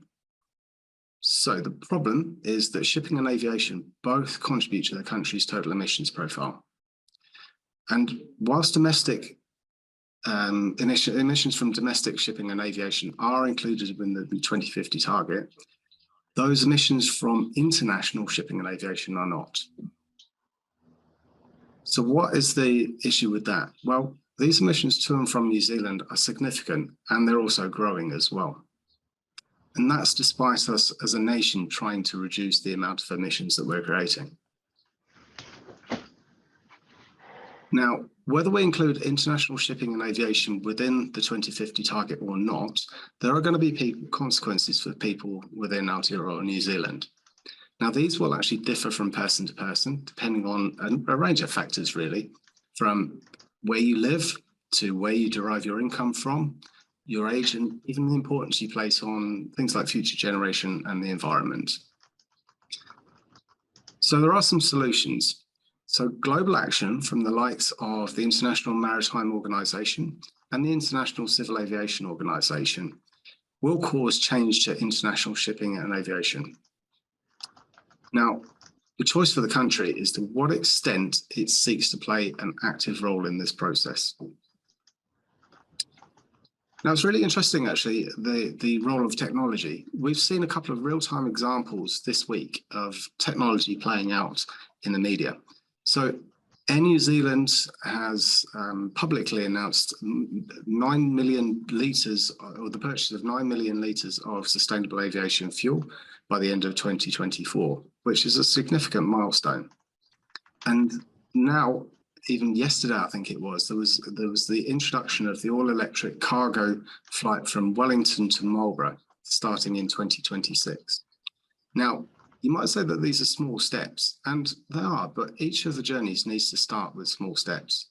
So the problem is that shipping and aviation both contribute to the country's total emissions profile. And whilst domestic emissions from domestic shipping and aviation are included in the 2050 target, those emissions from international shipping and aviation are not. So what is the issue with that? Well, these emissions to and from New Zealand are significant, and they're also growing as well. And that's despite us as a nation trying to reduce the amount of emissions that we're creating. Now, whether we include international shipping and aviation within the 2050 target or not, there are going to be consequences for people within Aotearoa New Zealand. Now, these will actually differ from person to person, depending on a range of factors, really, from where you live to where you derive your income from, your age, and even the importance you place on things like future generation and the environment. So there are some solutions. So global action from the likes of the International Maritime Organization and the International Civil Aviation Organization will cause change to international shipping and aviation. Now, the choice for the country is to what extent it seeks to play an active role in this process. Now, it's really interesting, actually, the role of technology. We've seen a couple of real-time examples this week of technology playing out in the media. So Air New Zealand has publicly announced 9 million litres, or the purchase of 9 million litres of sustainable aviation fuel by the end of 2024, which is a significant milestone. And now, even yesterday, I think it was, there was the introduction of the all-electric cargo flight from Wellington to Marlborough, starting in 2026. Now, you might say that these are small steps, and they are, but each of the journeys needs to start with small steps.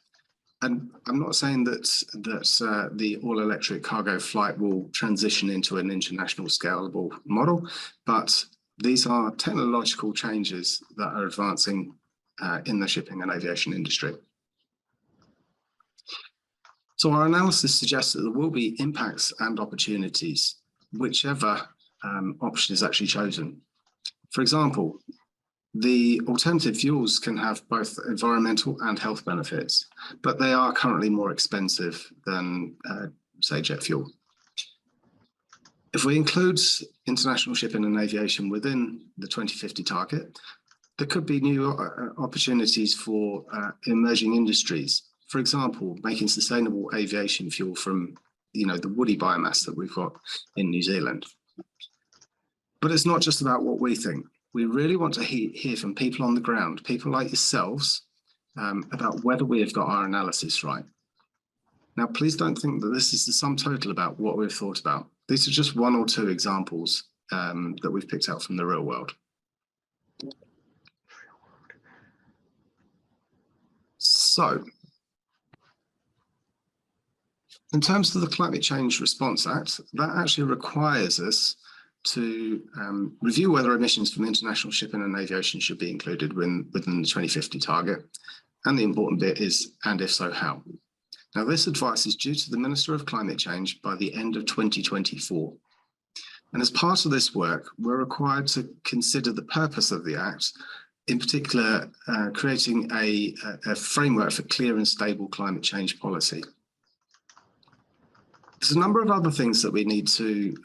And I'm not saying that the all-electric cargo flight will transition into an international scalable model, but these are technological changes that are advancing in the shipping and aviation industry. So our analysis suggests that there will be impacts and opportunities, whichever option is actually chosen. For example, the alternative fuels can have both environmental and health benefits, but they are currently more expensive than, say, jet fuel. If we include international shipping and aviation within the 2050 target, there could be new opportunities for emerging industries. For example, making sustainable aviation fuel from, the woody biomass that we've got in New Zealand. But it's not just about what we think. We really want to hear from people on the ground, people like yourselves, about whether we have got our analysis right. Now, please don't think that this is the sum total about what we've thought about. These are just one or two examples that we've picked out from the real world. So, in terms of the Climate Change Response Act, that actually requires us to review whether emissions from international shipping and aviation should be included within the 2050 target. And the important bit is, and if so, how? Now, this advice is due to the Minister of Climate Change by the end of 2024. And as part of this work, we're required to consider the purpose of the Act, in particular, creating a framework for clear and stable climate change policy. There's a number of other things that we need to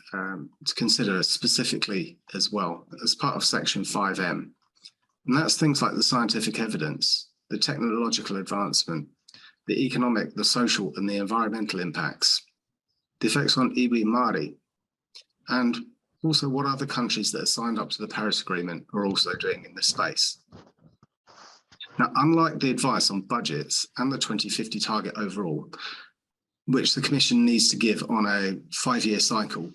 consider specifically as well as part of Section 5M. And that's things like the scientific evidence, the technological advancement, the economic, the social and the environmental impacts, the effects on iwi Māori, and also what other countries that are signed up to the Paris Agreement are also doing in this space. Now, unlike the advice on budgets and the 2050 target overall, which the Commission needs to give on a 5-year cycle,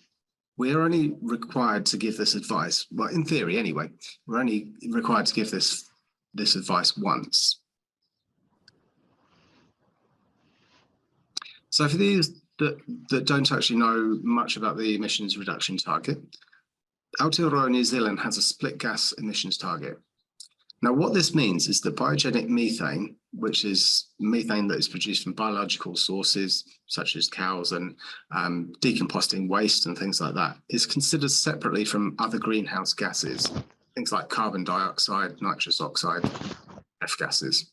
we're only required to give this advice, well, in theory anyway, we're only required to give this advice once. So for these that don't actually know much about the emissions reduction target, Aotearoa New Zealand has a split gas emissions target. Now, what this means is that biogenic methane, which is methane that is produced from biological sources, such as cows and decomposting waste and things like that, is considered separately from other greenhouse gases, things like carbon dioxide, nitrous oxide, F gases.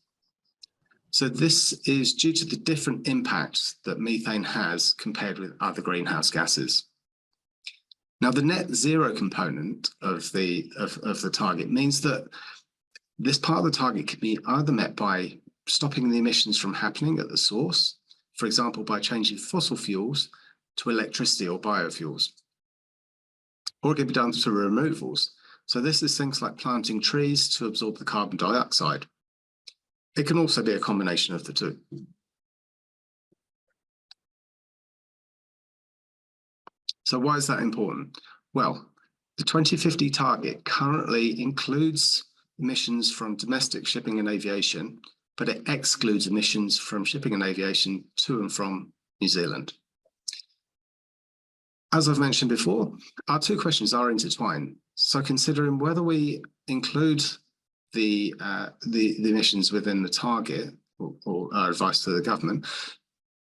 So this is due to the different impacts that methane has compared with other greenhouse gases. Now, the net zero component of the target means that this part of the target can be either met by stopping the emissions from happening at the source, for example, by changing fossil fuels to electricity or biofuels, or it can be done through removals. So this is things like planting trees to absorb the carbon dioxide. It can also be a combination of the two. So why is that important? Well, the 2050 target currently includes emissions from domestic shipping and aviation, but it excludes emissions from shipping and aviation to and from New Zealand. As I've mentioned before, our two questions are intertwined. So considering whether we include the emissions within the target or our advice to the government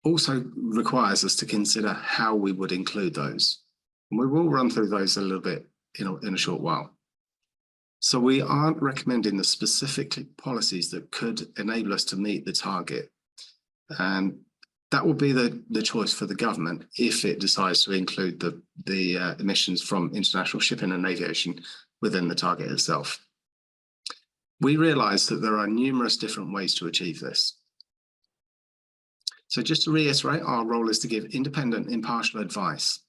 also requires us to consider how we would include those. And we will run through those a little bit in a short while. So we aren't recommending the specific policies that could enable us to meet the target. And that will be the choice for the government if it decides to include the emissions from international shipping and aviation within the target itself. We realise that there are numerous different ways to achieve this. So just to reiterate, our role is to give independent, impartial advice.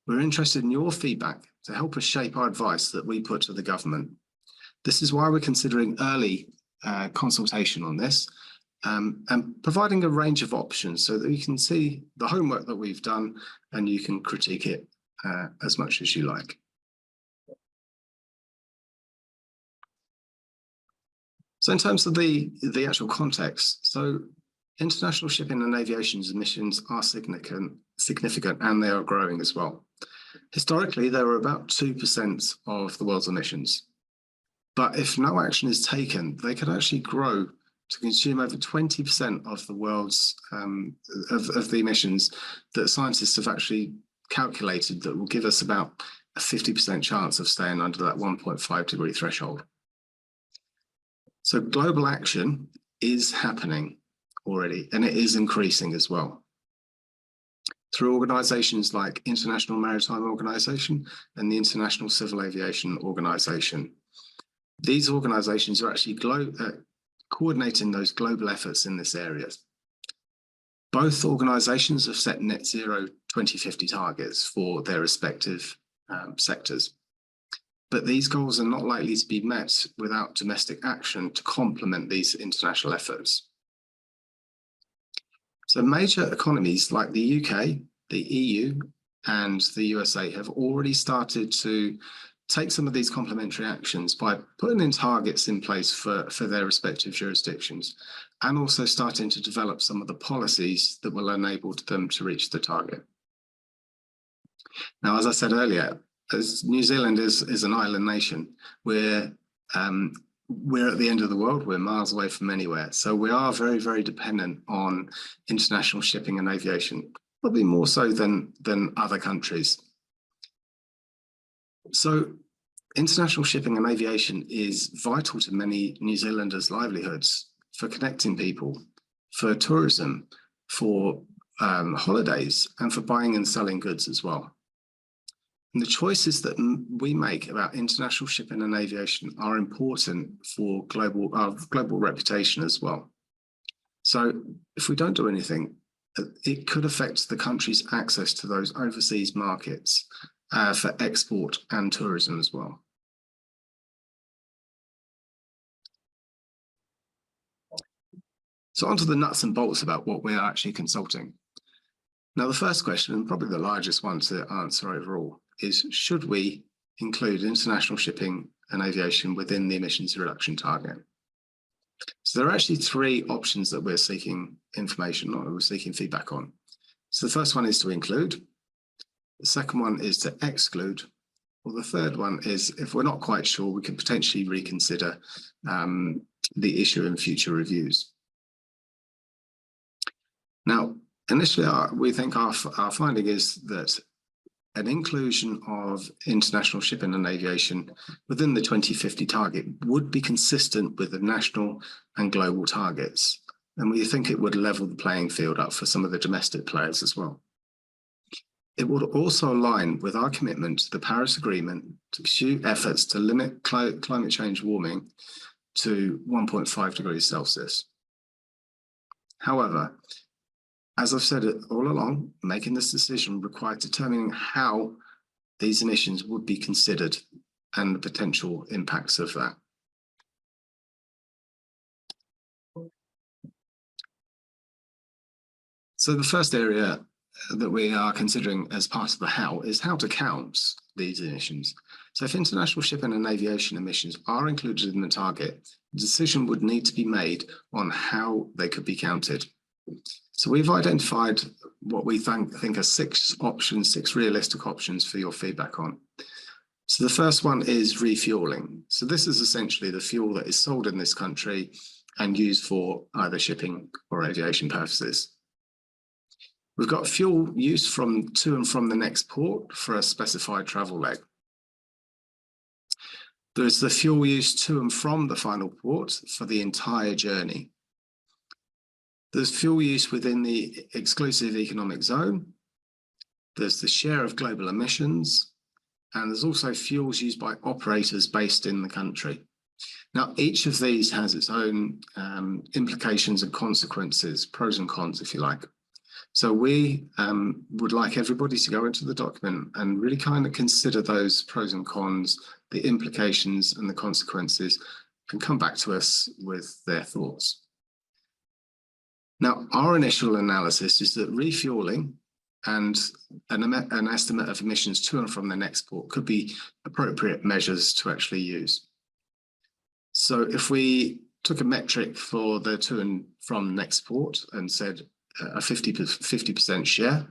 We're interested in your feedback to help us shape our advice that we put to the government. This is why we're considering early consultation on this and providing a range of options so that you can see the homework that we've done and you can critique it as much as you like. So in terms of the actual context, so international shipping and aviation's emissions are significant and they are growing as well. Historically, they were about 2% of the world's emissions. But if no action is taken, they could actually grow to consume over 20% of the world's of the emissions that scientists have actually calculated that will give us about a 50% chance of staying under that 1.5 degree threshold. So global action is happening already, and it is increasing as well. Through organisations like International Maritime Organisation and the International Civil Aviation Organisation. These organisations are actually coordinating those global efforts in this area. Both organisations have set net zero 2050 targets for their respective sectors. But these goals are not likely to be met without domestic action to complement these international efforts. So major economies like the UK, the EU, and the USA have already started to take some of these complementary actions by putting in targets in place for their respective jurisdictions, and also starting to develop some of the policies that will enable them to reach the target. Now, as I said earlier, as New Zealand is an island nation, we're at the end of the world, we're miles away from anywhere. So we are very, very dependent on international shipping and aviation, probably more so than other countries. So international shipping and aviation is vital to many New Zealanders' livelihoods, for connecting people, for tourism, for holidays, and for buying and selling goods as well. And the choices that we make about international shipping and aviation are important for global reputation as well. So if we don't do anything, it could affect the country's access to those overseas markets for export and tourism as well. So onto the nuts and bolts about what we're actually consulting. Now, the first question, and probably the largest one to answer overall, is should we include international shipping and aviation within the emissions reduction target? So there are actually three options that we're seeking information on, or we're seeking feedback on. So the first one is to include, the second one is to exclude, or the third one is, if we're not quite sure, we could potentially reconsider the issue in future reviews. Now, initially, we think our finding is that an inclusion of international shipping and aviation within the 2050 target would be consistent with the national and global targets. And we think it would level the playing field up for some of the domestic players as well. It would also align with our commitment to the Paris Agreement to pursue efforts to limit climate change warming to 1.5 degrees Celsius. However, as I've said all along, making this decision required determining how these emissions would be considered and the potential impacts of that. So the first area that we are considering as part of the how is how to count these emissions. So if international shipping and aviation emissions are included in the target, the decision would need to be made on how they could be counted. So we've identified what we think are six realistic options for your feedback on. So the first one is refueling. So this is essentially the fuel that is sold in this country and used for either shipping or aviation purposes. We've got fuel use to and from the next port for a specified travel leg. There's the fuel use to and from the final port for the entire journey. There's fuel use within the exclusive economic zone. There's the share of global emissions, and there's also fuels used by operators based in the country. Now, each of these has its own implications and consequences, pros and cons, if you like. So we would like everybody to go into the document and really kind of consider those pros and cons, the implications and the consequences, and come back to us with their thoughts. Now, our initial analysis is that refueling and an estimate of emissions to and from the next port could be appropriate measures to actually use. So if we took a metric for the to and from next port and said a 50% share,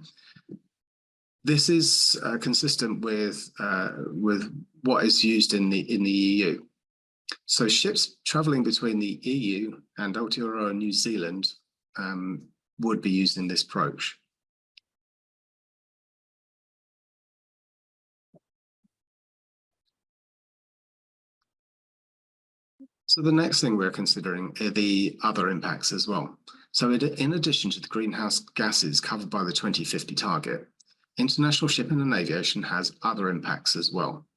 this is consistent with what is used in the EU. So ships traveling between the EU and Aotearoa and New Zealand would be used in this approach. So the next thing we're considering are the other impacts as well. So in addition to the greenhouse gases covered by the 2050 target, international shipping and aviation has other impacts as well.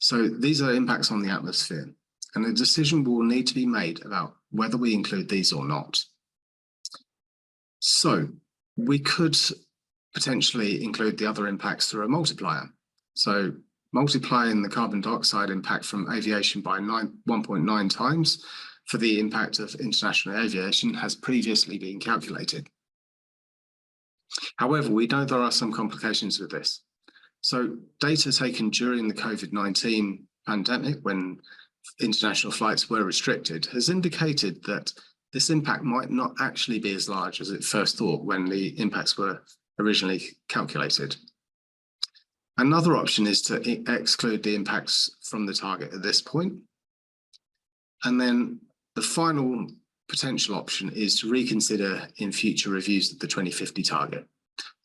So these are impacts on the atmosphere, and a decision will need to be made about whether we include these or not. So we could potentially include the other impacts through a multiplier. So multiplying the carbon dioxide impact from aviation by 1.9 times for the impact of international aviation has previously been calculated. However, we know there are some complications with this. So data taken during the COVID-19 pandemic, when international flights were restricted, has indicated that this impact might not actually be as large as it first thought when the impacts were originally calculated. Another option is to exclude the impacts from the target at this point. And then the final potential option is to reconsider in future reviews of the 2050 target,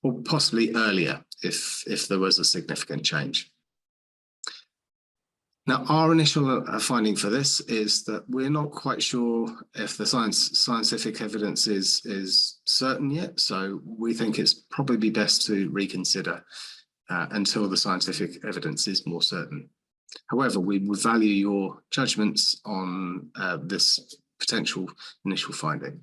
or possibly earlier if there was a significant change. Now, our initial finding for this is that we're not quite sure if the scientific evidence is certain yet, so we think it's probably best to reconsider until the scientific evidence is more certain. However, we would value your judgments on this potential initial finding.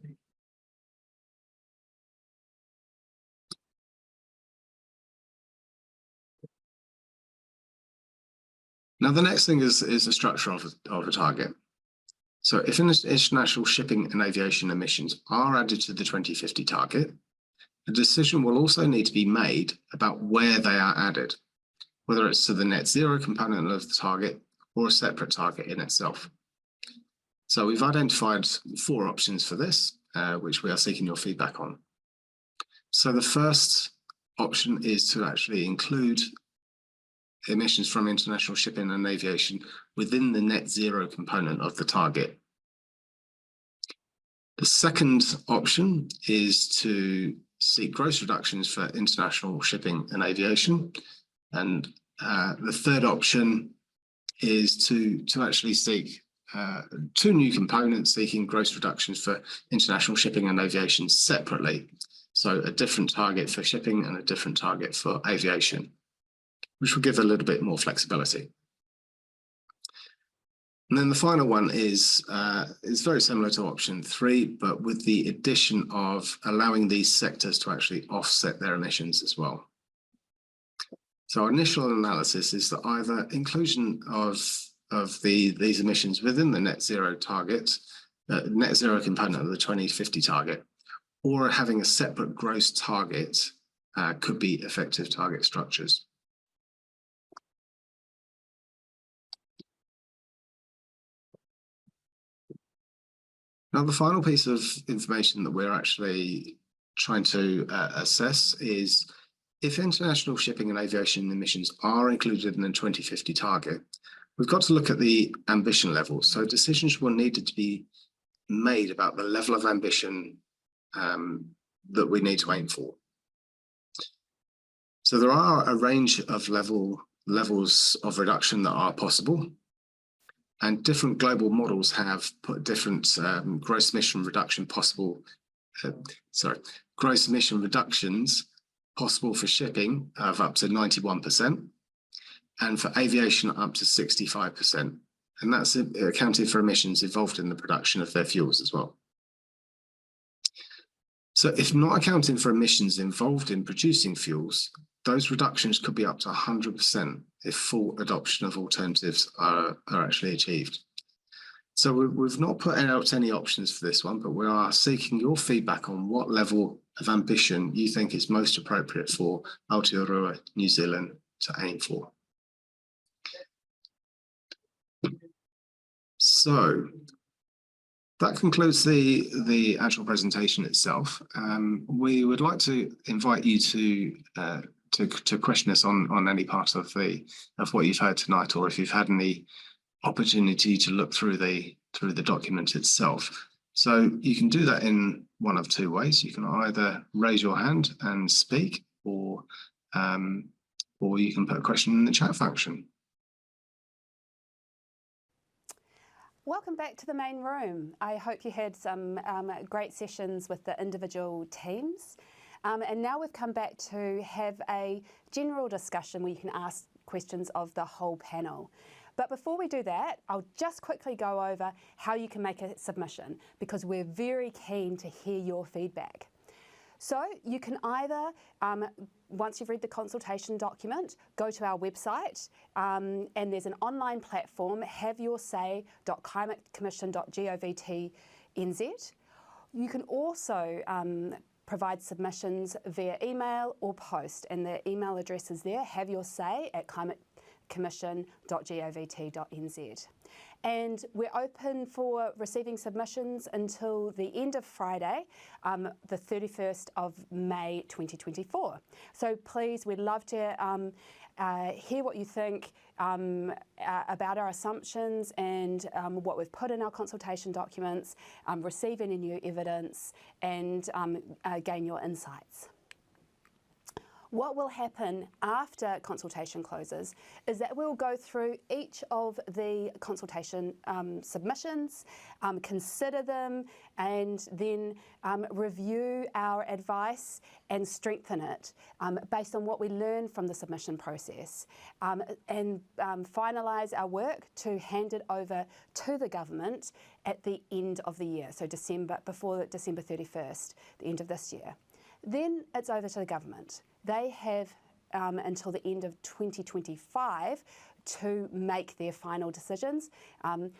Now, the next thing is the structure of a target. So if international shipping and aviation emissions are added to the 2050 target, a decision will also need to be made about where they are added, whether it's to the net zero component of the target or a separate target in itself. So we've identified 4 options for this, which we are seeking your feedback on. So the first option is to actually include emissions from international shipping and aviation within the net zero component of the target. The second option is to seek gross reductions for international shipping and aviation. And the third option is to actually seek 2 new components seeking gross reductions for international shipping and aviation separately. So a different target for shipping and a different target for aviation, which will give a little bit more flexibility. And then the final one is very similar to option 3, but with the addition of allowing these sectors to actually offset their emissions as well. So our initial analysis is that either inclusion of these emissions within the net zero target, net zero component of the 2050 target, or having a separate gross target could be effective target structures. Now, the final piece of information that we're actually trying to assess is if international shipping and aviation emissions are included in the 2050 target, we've got to look at the ambition level. So decisions will need to be made about the level of ambition that we need to aim for. So there are a range of levels of reduction that are possible, and different global models have put different gross emission reductions possible for shipping of up to 91%, and for aviation up to 65%. And that's accounting for emissions involved in the production of their fuels as well. So if not accounting for emissions involved in producing fuels, those reductions could be up to 100% if full adoption of alternatives are actually achieved. So we've not put out any options for this one, but we are seeking your feedback on what level of ambition you think is most appropriate for Aotearoa New Zealand to aim for. So that concludes the actual presentation itself. We would like to invite you to question us on any part of what you've heard tonight, or if you've had any opportunity to look through the document itself. So you can do that in one of 2 ways. You can either raise your hand and speak, or you can put a question in the chat function. Welcome back to the main room. I hope you had some great sessions with the individual teams. And now we've come back to have a general discussion where you can ask questions of the whole panel. But before we do that, I'll just quickly go over how you can make a submission, because we're very keen to hear your feedback. So you can either, once you've read the consultation document, go to our website, and there's an online platform, haveyoursay.climatecommission.govt.nz. You can also provide submissions via email or post, and the email address is there, haveyoursay@climatecommission.govt.nz. And we're open for receiving submissions until the end of Friday, the 31st of May 2024. So please, we'd love to hear what you think about our assumptions and what we've put in our consultation documents, receive any new evidence, and gain your insights. What will happen after consultation closes is that we'll go through each of the consultation submissions, consider them, and then review our advice and strengthen it based on what we learn from the submission process, and finalise our work to hand it over to the government at the end of the year, so before December 31st, the end of this year. Then it's over to the government. They have until the end of 2025 to make their final decisions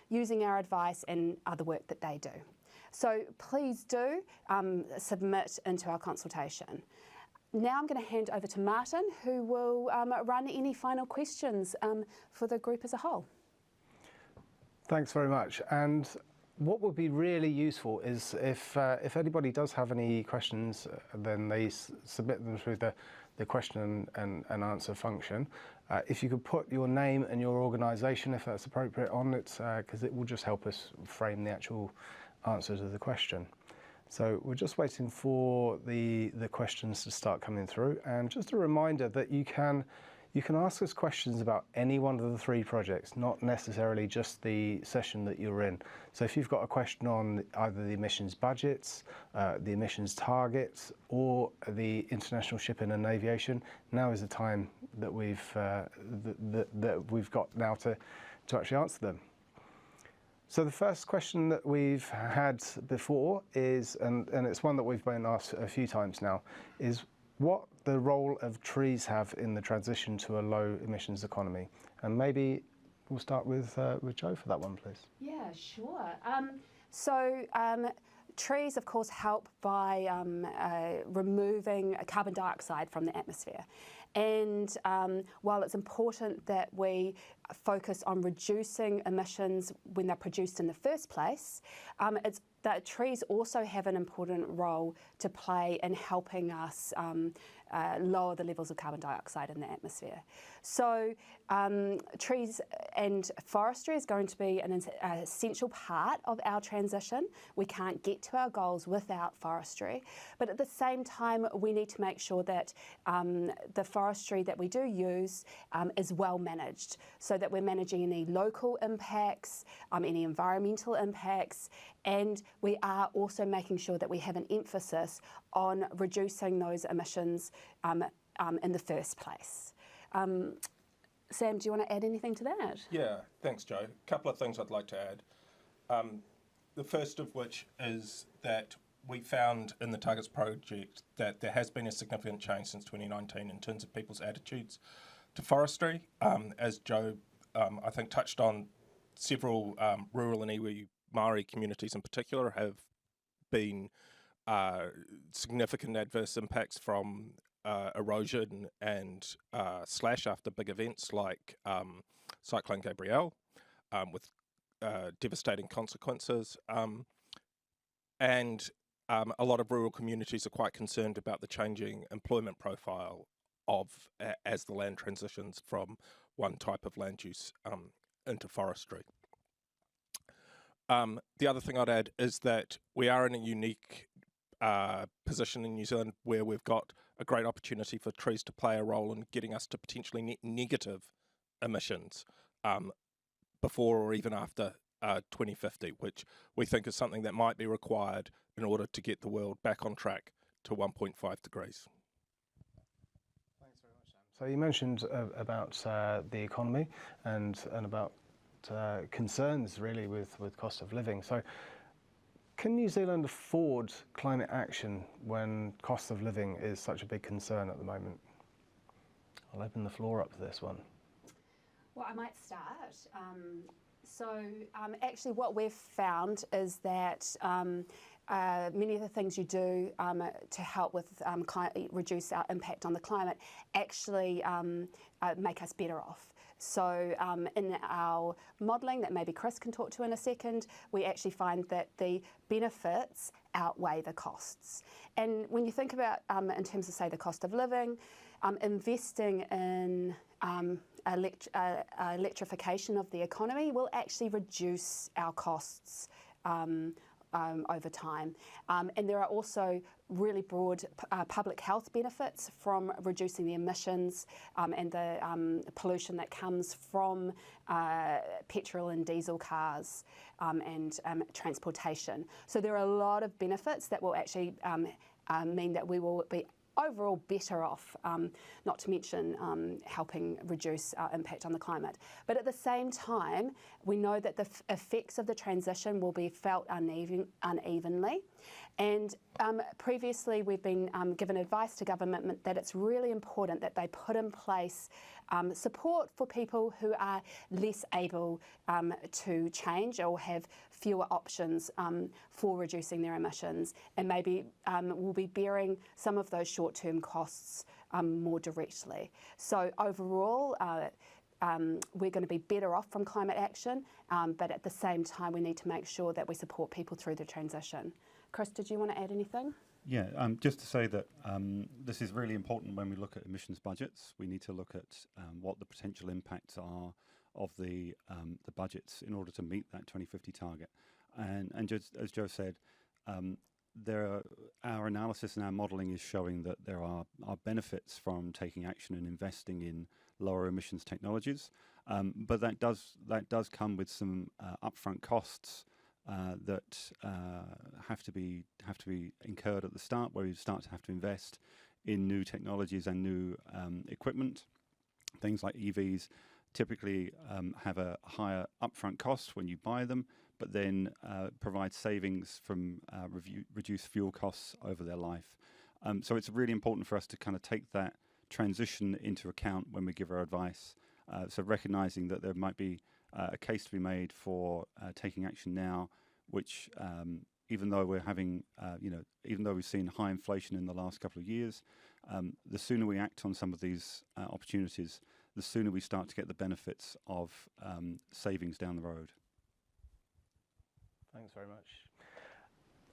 using our advice and other work that they do. So please do submit into our consultation. Now I'm going to hand over to Martin, who will run any final questions for the group as a whole. Thanks very much. And what would be really useful is if anybody does have any questions, then they submit them through the question and answer function. If you could put your name and your organisation, if that's appropriate, on it, because it will just help us frame the actual answer to the question. So we're just waiting for the questions to start coming through, and just a reminder that you can ask us questions about any one of the 3 projects, not necessarily just the session that you're in. So if you've got a question on either the emissions budgets, the emissions targets, or the international shipping and aviation, now is the time that we've got now to actually answer them. So the first question that we've had before is, and it's one that we've been asked a few times now, is what the role of trees have in the transition to a low emissions economy. And maybe we'll start with Jo for that one, please. Yeah, sure. Trees, of course, help by removing carbon dioxide from the atmosphere. And while it's important that we focus on reducing emissions when they're produced in the first place, it's that trees also have an important role to play in helping us lower the levels of carbon dioxide in the atmosphere. So trees and forestry is going to be an essential part of our transition. We can't get to our goals without forestry, but at the same time we need to make sure that the forestry that we do use is well managed, so that we're managing any local impacts, any environmental impacts, and we are also making sure that we have an emphasis on reducing those emissions in the first place. Sam, do you want to add anything to that? Yeah, thanks, Jo. A couple of things I'd like to add. The first of which is that we found in the Targets project that there has been a significant change since 2019 in terms of people's attitudes to forestry. As Jo, I think, touched on, several rural and iwi Māori communities in particular have been significant adverse impacts from erosion and slash after big events like Cyclone Gabrielle, with devastating consequences. And a lot of rural communities are quite concerned about the changing employment profile of as the land transitions from one type of land use into forestry. The other thing I'd add is that we are in a unique position in New Zealand where we've got a great opportunity for trees to play a role in getting us to potentially net negative emissions before or even after 2050, which we think is something that might be required in order to get the world back on track to 1.5 degrees. Thanks very much, Sam. So you mentioned about the economy and about concerns really with cost of living. So can New Zealand afford climate action when cost of living is such a big concern at the moment? I'll open the floor up to this one. Well, I might start. Actually what we've found is that many of the things you do to help with reduce our impact on the climate actually make us better off. So in our modelling that maybe Chris can talk to in a second, we actually find that the benefits outweigh the costs. And when you think about, in terms of, say, the cost of living, investing in electrification of the economy will actually reduce our costs over time. And there are also really broad public health benefits from reducing the emissions and the pollution that comes from petrol and diesel cars and transportation. So there are a lot of benefits that will actually mean that we will be overall better off, not to mention helping reduce our impact on the climate. But at the same time, we know that the effects of the transition will be felt unevenly, And previously we've been given advice to government that it's really important that they put in place support for people who are less able to change or have fewer options for reducing their emissions, and maybe will be bearing some of those short-term costs more directly. So overall, we're going to be better off from climate action, but at the same time we need to make sure that we support people through the transition. Chris, did you want to add anything? Yeah, just to say that this is really important when we look at emissions budgets. We need to look at what the potential impacts are of the budgets in order to meet that 2050 target. And just as Joe said, our analysis and our modelling is showing that there are benefits from taking action and investing in lower emissions technologies, but that does come with some upfront costs that have to be incurred at the start, where you start to have to invest in new technologies and new equipment. Things like EVs typically have a higher upfront cost when you buy them, but then provide savings from reduced fuel costs over their life. So it's really important for us to kind of take that transition into account when we give our advice. So recognizing that there might be a case to be made for taking action now, which even though we're having, even though we've seen high inflation in the last couple of years, the sooner we act on some of these opportunities, the sooner we start to get the benefits of savings down the road. Thanks very much.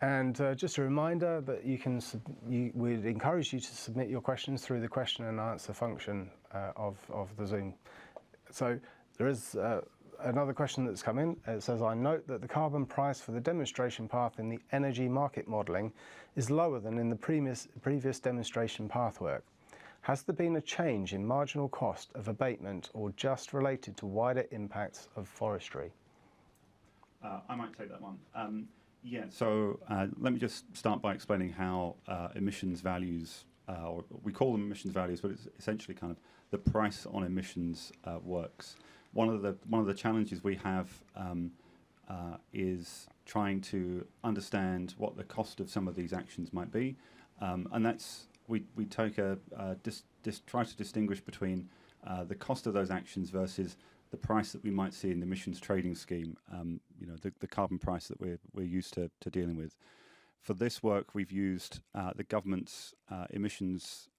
And just a reminder that we'd encourage you to submit your questions through the question and answer function of the Zoom. So there is another question that's come in. It says, I note that the carbon price for the demonstration path in the energy market modelling is lower than in the previous demonstration path work. Has there been a change in marginal cost of abatement or just related to wider impacts of forestry? I might take that one. Yeah, so let me just start by explaining how emissions values, or we call them emissions values, but it's essentially kind of the price on emissions works. One of the challenges we have is trying to understand what the cost of some of these actions might be, and that's we take try to distinguish between the cost of those actions versus the price that we might see in the emissions trading scheme, the carbon price that we're used to dealing with. For this work, we've used the government's emissions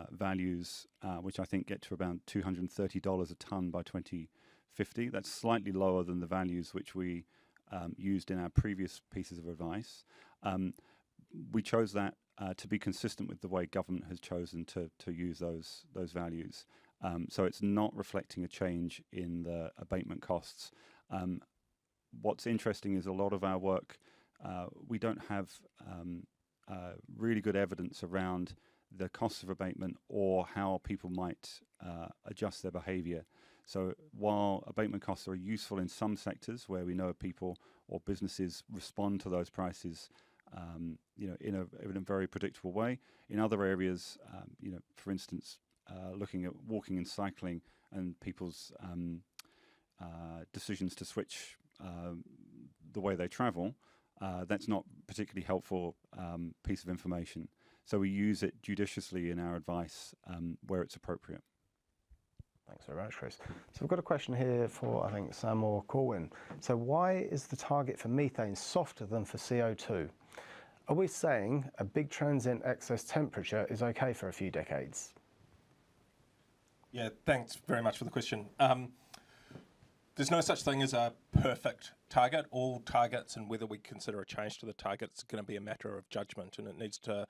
values, which I think get to around $230 a tonne by 2050. That's slightly lower than the values which we used in our previous pieces of advice. We chose that to be consistent with the way government has chosen to use those values. So it's not reflecting a change in the abatement costs. What's interesting is a lot of our work, we don't have really good evidence around the costs of abatement or how people might adjust their behaviour. So while abatement costs are useful in some sectors where we know people or businesses respond to those prices in a very predictable way, in other areas, for instance, looking at walking and cycling and people's decisions to switch the way they travel, that's not particularly helpful piece of information. So we use it judiciously in our advice where it's appropriate. Thanks very much, Chris. So we've got a question here for, I think, Sam or Corwin. So why is the target for methane softer than for CO2? Are we saying a big transient excess temperature is okay for a few decades? Yeah, thanks very much for the question. There's no such thing as a perfect target. All targets, and whether we consider a change to the target, it's going to be a matter of judgment, and it needs to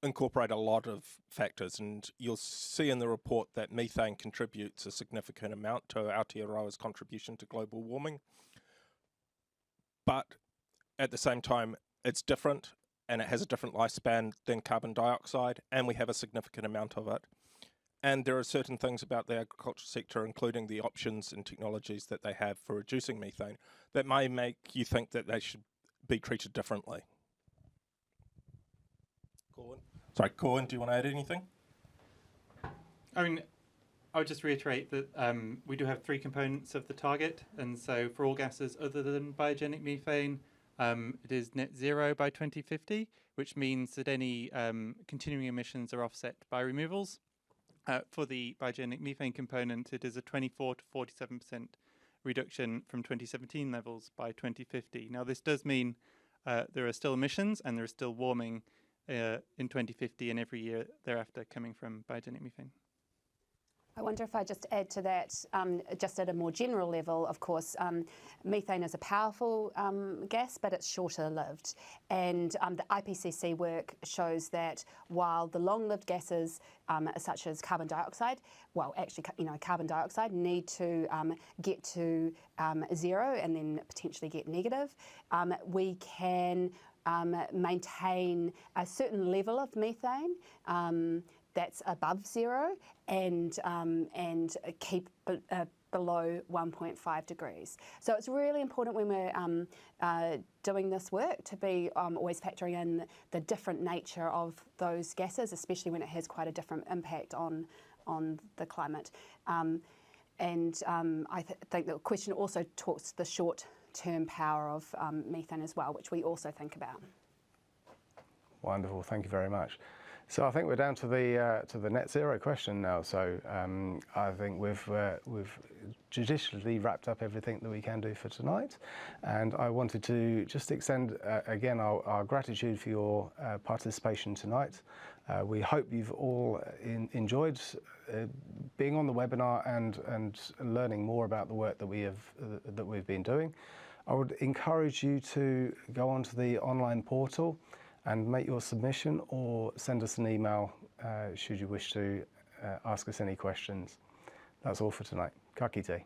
incorporate a lot of factors. And you'll see in the report that methane contributes a significant amount to Aotearoa's contribution to global warming. But at the same time, it's different, and it has a different lifespan than carbon dioxide, and we have a significant amount of it. And there are certain things about the agriculture sector, including the options and technologies that they have for reducing methane, that may make you think that they should be treated differently. Corwin, do you want to add anything? I mean, I would just reiterate that we do have three components of the target. And so for all gases other than biogenic methane, It is net zero by 2050, which means that any continuing emissions are offset by removals. For the biogenic methane component, it is a 24 to 47% reduction from 2017 levels by 2050. Now, this does mean there are still emissions and there is still warming in 2050 and every year thereafter coming from biogenic methane. I wonder if I just add to that, just at a more general level, of course, methane is a powerful gas, but it's shorter lived. And the IPCC work shows that while the long-lived gases, such as carbon dioxide, well, actually, carbon dioxide need to get to zero and then potentially get negative, we can maintain a certain level of methane that's above zero and keep below 1.5 degrees. So it's really important when we're doing this work to be always factoring in the different nature of those gases, especially when it has quite a different impact on the climate. I think the question also talks to the short-term power of methane as well, which we also think about. Wonderful, thank you very much. So I think we're down to the net zero question now. So I think we've judiciously wrapped up everything that we can do for tonight, and I wanted to just extend again our gratitude for your participation tonight. We hope you've all enjoyed being on the webinar and learning more about the work that we've been doing. I would encourage you to go onto the online portal and make your submission or send us an email should you wish to ask us any questions. That's all for tonight. Ka kite.